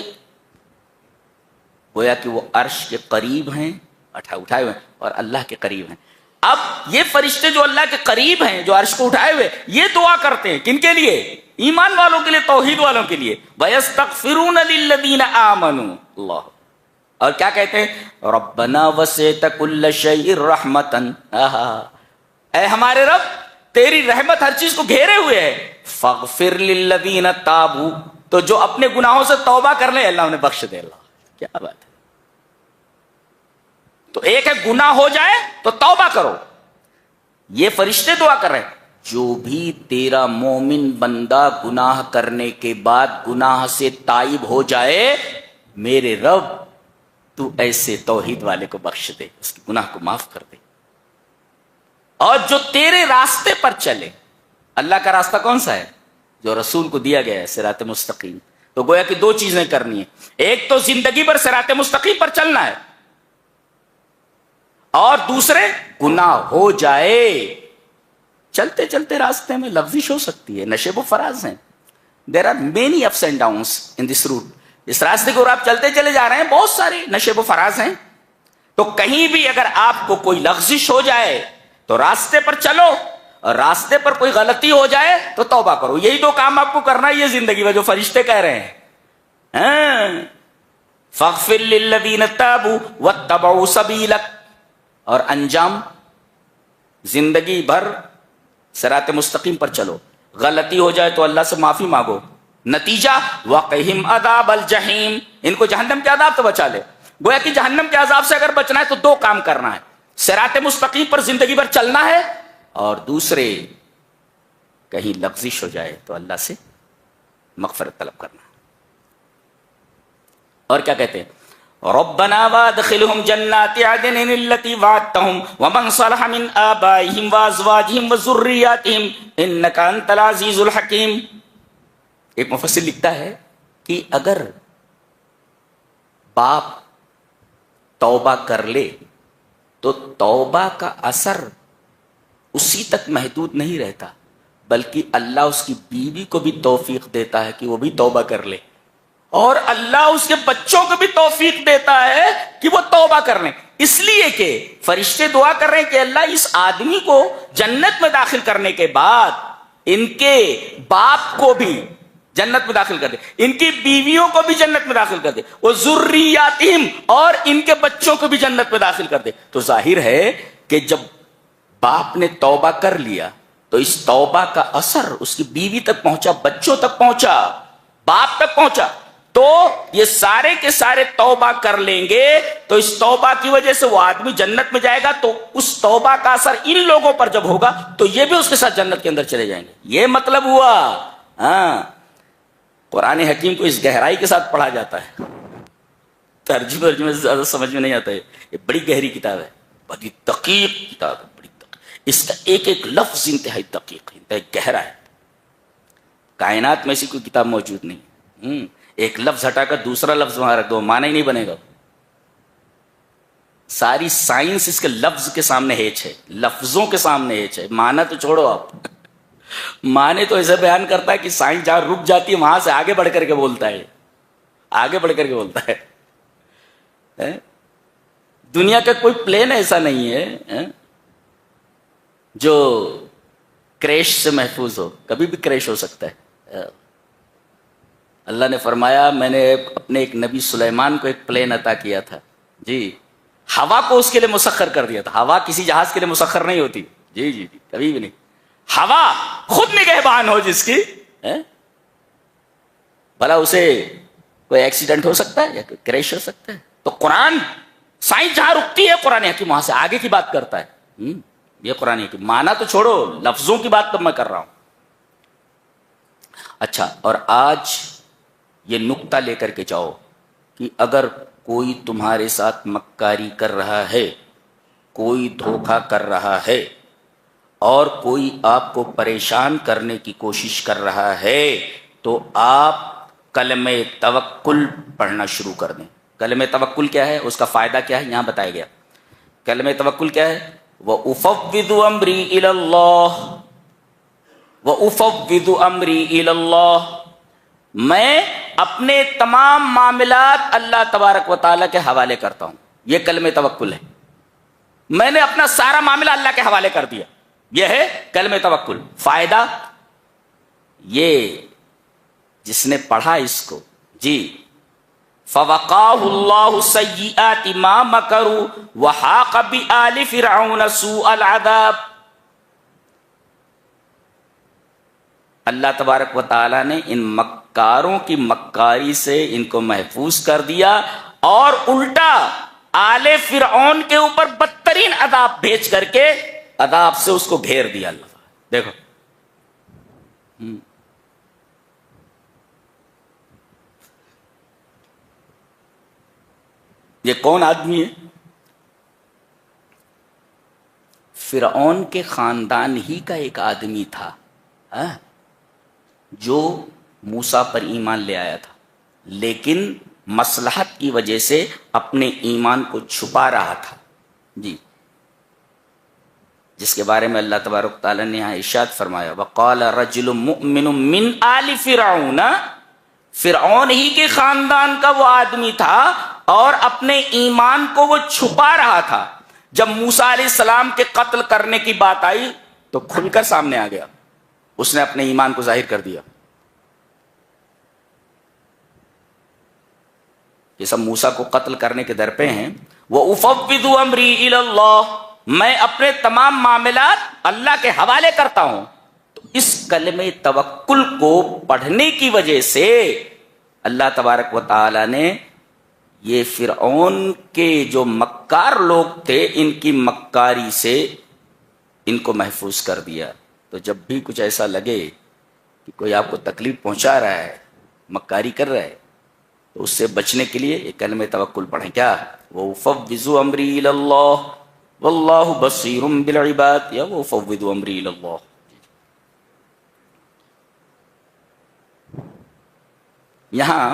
گویا کہ وہ عرش کے قریب ہیں، اٹھائے ہوئے اور اللہ کے قریب ہیں. اب یہ فرشتے جو اللہ کے قریب ہیں، جو عرش کو اٹھائے ہوئے، یہ دعا کرتے ہیں کن کے لیے؟ ایمان والوں کے لیے، توحید والوں کے لیے. وَيَسْتَغْفِرُونَ لِلَّذِينَ آمَنُوا، اللہ. اور کیا کہتے ہیں؟ رَبَّنَا وَسِعْتَ كُلَّ شَيْءٍ رَحْمَةً، اے ہمارے رب تیری رحمت ہر چیز کو گھیرے ہوئے ہے. فَاغْفِرْ لِلَّذِينَ تَابُوا، تو جو اپنے گناہوں سے توبہ کر لیں اللہ انہیں بخش دے. اللہ کیا بات ہے. تو ایک ہے گناہ ہو جائے تو توبہ کرو، یہ فرشتے دعا کر رہے ہیں. جو بھی تیرا مومن بندہ گناہ کرنے کے بعد گناہ سے تائب ہو جائے، میرے رب تو ایسے توحید والے کو بخش دے، اس کے گناہ کو معاف کر دے. اور جو تیرے راستے پر چلے، اللہ کا راستہ کون سا ہے؟ جو رسول کو دیا گیا ہے، صراط مستقیم. تو گویا کہ دو چیزیں کرنی ہیں، ایک تو زندگی پر صراط مستقیم پر چلنا ہے، اور دوسرے گناہ ہو جائے. چلتے چلتے راستے میں لغزش ہو سکتی ہے، نشیب و فراز ہیں. There are many ups and downs in this route. اس راستے کو آپ چلتے چلے جا رہے ہیں، بہت سارے نشیب و فراز ہیں. تو کہیں بھی اگر آپ کو کوئی لغزش ہو جائے تو راستے پر چلو، اور راستے پر کوئی غلطی ہو جائے تو توبہ کرو. یہی دو کام آپ کو کرنا ہے یہ زندگی میں جو فرشتے کہہ رہے ہیں. فَاغْفِرْ لِلَّذِينَ تَابُوا وَاتَّبَعُوا سَبِيلَكَ. اور انجام، زندگی بھر صراط مستقیم پر چلو، غلطی ہو جائے تو اللہ سے معافی مانگو. نتیجہ وَقِهِمْ عَذَابَ الْجَحِيمِ، ان کو جہنم کے عذاب سے بچا لے. گویا کہ جہنم کے عذاب سے اگر بچنا ہے تو دو کام کرنا ہے، صراط مستقیم پر زندگی بھر چلنا ہے، اور دوسرے کہیں لغزش ہو جائے تو اللہ سے مغفرت طلب کرنا. اور کیا کہتے ہیں؟ ربنا وادخلهم جنات عدن التي وعدتهم ومن صلح من آبائهم وازواجهم وذرياتهم انك انت العزيز الحكيم. ایک مفسر لکھتا ہے کہ اگر باپ توبہ کر لے تو توبہ کا اثر اسی تک محدود نہیں رہتا، بلکہ اللہ اس کی بیوی کو بھی توفیق دیتا ہے کہ وہ بھی توبہ کر لے، اور اللہ اس کے بچوں کو بھی توفیق دیتا ہے کہ وہ توبہ کر لیں. اس لیے کہ فرشتے دعا کر رہے ہیں کہ اللہ اس آدمی کو جنت میں داخل کرنے کے بعد ان کے باپ کو بھی جنت میں داخل کر دے، ان کی بیویوں کو بھی جنت میں داخل کر دے، وہ ذریاتہم اور ان کے بچوں کو بھی جنت میں داخل کر دے. تو ظاہر ہے کہ جب باپ نے توبہ کر لیا تو اس توبہ کا اثر اس کی بیوی تک پہنچا، بچوں تک پہنچا، باپ تک پہنچا. تو یہ سارے کے سارے توبہ کر لیں گے تو اس توبہ کی وجہ سے وہ آدمی جنت میں جائے گا. تو اس توبہ کا اثر ان لوگوں پر جب ہوگا تو یہ بھی اس کے ساتھ جنت کے اندر چلے جائیں گے. یہ مطلب ہوا. ہاں، قرآن حکیم کو اس گہرائی کے ساتھ پڑھا جاتا ہے، ترجمے سے زیادہ سمجھ میں نہیں آتا ہے. یہ بڑی گہری کتاب ہے، بڑی دقیق کتاب ہے، بڑی دقیق. اس کا ایک ایک لفظ انتہائی دقیق، انتہائی گہرا ہے. کائنات میں ایسی کوئی کتاب موجود نہیں. ایک لفظ ہٹا کر دوسرا لفظ وہاں رکھ دو، معنی ہی نہیں بنے گا. ساری سائنس اس کے لفظ کے سامنے ہیچ ہے، لفظوں کے سامنے ہیچ ہے. معنی تو چھوڑو آپ، معنی تو ایسے بیان کرتا ہے کہ سائنس جہاں رک جاتی ہے وہاں سے آگے بڑھ کر کے بولتا ہے، آگے بڑھ کر کے بولتا ہے. دنیا کا کوئی پلین ایسا نہیں ہے جو کریش سے محفوظ ہو، کبھی بھی کریش ہو سکتا ہے. اللہ نے فرمایا میں نے اپنے ایک نبی سلیمان کو ایک پلین عطا کیا تھا، جی، ہوا کو اس کے لیے مسخر کر دیا تھا. ہوا کسی جہاز کے لیے مسخر نہیں ہوتی، جی جی جی، کبھی بھی نہیں. ہوا خود نگہبان ہو جس کی، بھلا اسے کوئی ایکسیڈنٹ ہو سکتا ہے یا کوئی کریش ہو سکتا ہے. تو قرآن سائنس جہاں رکتی ہے قرآن حکیم وہاں سے آگے کی بات کرتا ہے. یہ قرآن حکیم، معنی تو چھوڑو، لفظوں کی بات تو میں کر رہا ہوں. اچھا، اور آج یہ نقطہ لے کر کے جاؤ کہ اگر کوئی تمہارے ساتھ مکاری کر رہا ہے، کوئی دھوکہ کر رہا ہے، اور کوئی آپ کو پریشان کرنے کی کوشش کر رہا ہے تو آپ کلمہ توکل پڑھنا شروع کر دیں. کلمہ توکل کیا ہے، اس کا فائدہ کیا ہے، یہاں بتایا گیا. کلمہ توکل کیا ہے؟ وَأُفَوِّضُ أَمْرِي إِلَى اللَّهِ وَأُفَوِّضُ أَمْرِي إِلَى اللَّهِ. میں اپنے تمام معاملات اللہ تبارک و تعالیٰ کے حوالے کرتا ہوں. یہ کلمہ توکل ہے. میں نے اپنا سارا معاملہ اللہ کے حوالے کر دیا، یہ ہے کلمہ توکل. فائدہ یہ جس نے پڑھا اس کو، جی، فَوَقَاهُ اللَّهُ سَيِّئَاتِ مَا مَكَرُوا وَحَاقَ بِآلِ فِرْعَوْنَ سُوءَ الْعَذَابِ. اللہ تبارک و تعالیٰ نے ان مکاروں کی مکاری سے ان کو محفوظ کر دیا، اور الٹا آل فرعون کے اوپر بدترین عذاب بھیج کر کے عذاب سے اس کو گھیر دیا. اللہ دیکھو، یہ کون آدمی ہے؟ فرعون کے خاندان ہی کا ایک آدمی تھا جو موسیٰ پر ایمان لے آیا تھا، لیکن مصلحت کی وجہ سے اپنے ایمان کو چھپا رہا تھا، جی، جس کے بارے میں اللہ تبارک تعالیٰ نے یہاں ارشاد فرمایا وَقَالَ رَجُلٌ مُؤْمِنٌ مِّنْ آلِ فِرْعَوْنَ. فرعون ہی کے خاندان کا وہ آدمی تھا اور اپنے ایمان کو وہ چھپا رہا تھا. جب موسیٰ علیہ السلام کے قتل کرنے کی بات آئی تو کھل کر سامنے آ گیا، اس نے اپنے ایمان کو ظاہر کر دیا. یہ سب موسیٰ کو قتل کرنے کے در پہ ہیں. وَأُفَوِّضُ أَمْرِي إِلَى اللَّهِ. میں اپنے تمام معاملات اللہ کے حوالے کرتا ہوں. تو اس کلمہ توکل کو پڑھنے کی وجہ سے اللہ تبارک و تعالی نے یہ فرعون کے جو مکار لوگ تھے ان کی مکاری سے ان کو محفوظ کر دیا. تو جب بھی کچھ ایسا لگے کہ کوئی آپ کو تکلیف پہنچا رہا ہے، مکاری کر رہا ہے، تو اس سے بچنے کے لیے یہ کلمہ توکل پڑھیں. کیا؟ وَأُفَوِّضُ أَمْرِي إِلَى اللَّهِ وَاللَّهُ بَصِيرٌ بِالْعِبَادِ یا وَأُفَوِّضُ أَمْرِي إِلَى اللَّهِ. یہاں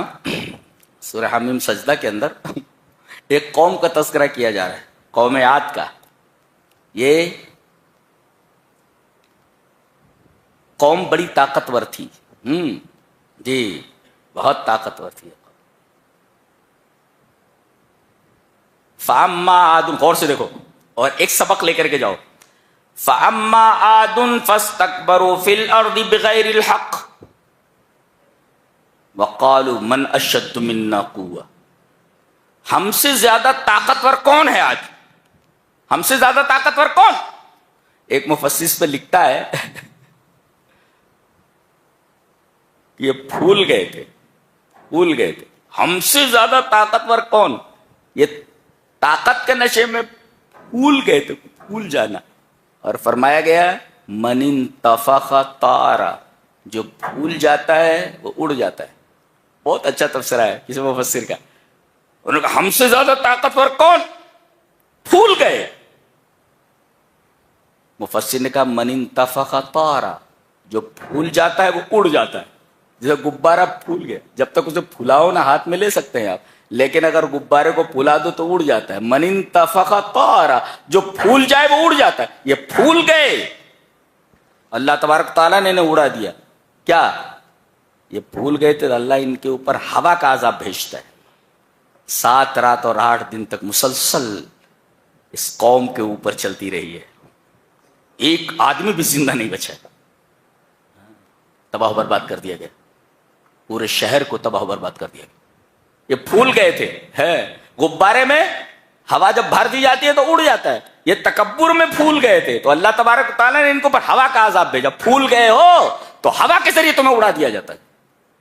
سورہ حمیم سجدہ کے اندر ایک قوم کا تذکرہ کیا جا رہا ہے، قوم عاد کا. یہ قوم بڑی طاقتور تھی. جی بہت طاقتور تھی. فَأَمَّا عَادٌ، غور سے دیکھو اور ایک سبق لے کر کے جاؤ. فَأَمَّا عَادٌ فَاسْتَكْبَرُوا فِي الْأَرْضِ بِغَيْرِ الْحَقِّ وَقَالُوا مَنْ أَشَدُّ مِنَّا قُوَّةً. ہم سے زیادہ طاقتور کون ہے آج؟ ہم سے زیادہ طاقتور کون؟ ایک مفسر اس پہ لکھتا ہے کہ یہ بھول گئے تھے. ہم سے زیادہ طاقتور کون؟ یہ طاقت کے نشے میں بھول گئے تھے، بھول جانا. اور فرمایا گیا من انتفخ طار، جو بھول جاتا ہے وہ اڑ جاتا ہے. بہت اچھا تفسیر ہے کسی مفسر کا. انہوں نے کہا ہم سے زیادہ طاقتور کون؟ بھول گئے. مفسر نے کہا من انتفخ طار، جو بھول جاتا ہے وہ اڑ جاتا ہے. جیسے غبارہ پھول گیا، جب تک اسے پھلاؤ نہ ہاتھ میں لے سکتے ہیں آپ، لیکن اگر غبارے کو پھلا دو تو اڑ جاتا ہے. من انتفخ طار، جو پھول جائے وہ اڑ جاتا ہے. یہ پھول گئے، اللہ تبارک تعالیٰ نے انہیں اڑا دیا. کیا؟ یہ بھول گئے تھے. اللہ ان کے اوپر ہوا کا عذاب بھیجتا ہے. 7 رات اور 8 دن تک مسلسل اس قوم کے اوپر چلتی رہی ہے. ایک آدمی بھی زندہ نہیں بچا. تباہ و برباد کر دیا گیا، پورے شہر کو تباہ و برباد کر دیا گیا. یہ پھول گئے تھے. غبارے میں ہوا جب بھر دی جاتی ہے تو اڑ جاتا ہے. یہ تکبر میں پھول گئے تھے تو اللہ تبارک تعالیٰ نے ان کو پر ہوا کا عذاب بھیجا. پھول گئے ہو تو ہوا کے ذریعے تمہیں اڑا دیا جاتا ہے.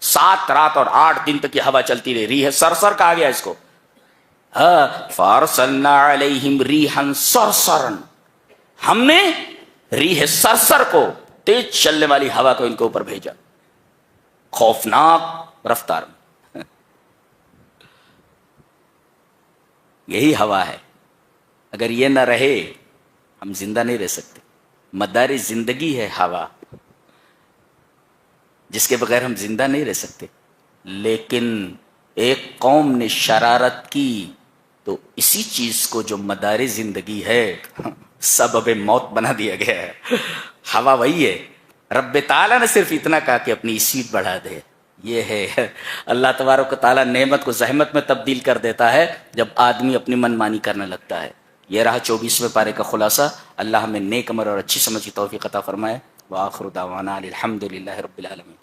7 رات اور 8 دن تک یہ ہوا چلتی رہی. ریح سرسر کہا گیا اس کو. فَأَرْسَلْنَا عَلَيْهِمْ رِيحًا صَرْصَرًا، ہم نے ریح سرسر کو، تیز چلنے والی ہوا کو ان کے اوپر بھیجا، خوفناک رفتار میں. یہی ہوا ہے. اگر یہ نہ رہے ہم زندہ نہیں رہ سکتے. مدار زندگی ہے ہوا، جس کے بغیر ہم زندہ نہیں رہ سکتے. لیکن ایک قوم نے شرارت کی تو اسی چیز کو جو مدار زندگی ہے سبب موت بنا دیا گیا ہے. ہوا وہی ہے. رب تعالیٰ نے صرف اتنا کہا کہ اپنی اسپیڈ بڑھا دے. یہ ہے اللہ تبارک و تعالیٰ نعمت کو زحمت میں تبدیل کر دیتا ہے جب آدمی اپنی من مانی کرنے لگتا ہے. یہ رہا 24ویں پارے کا خلاصہ. اللہ ہمیں نیک عمل اور اچھی سمجھ کی توفیق عطا فرمائے. وآخر دعوانا الحمد للہ رب العالمین.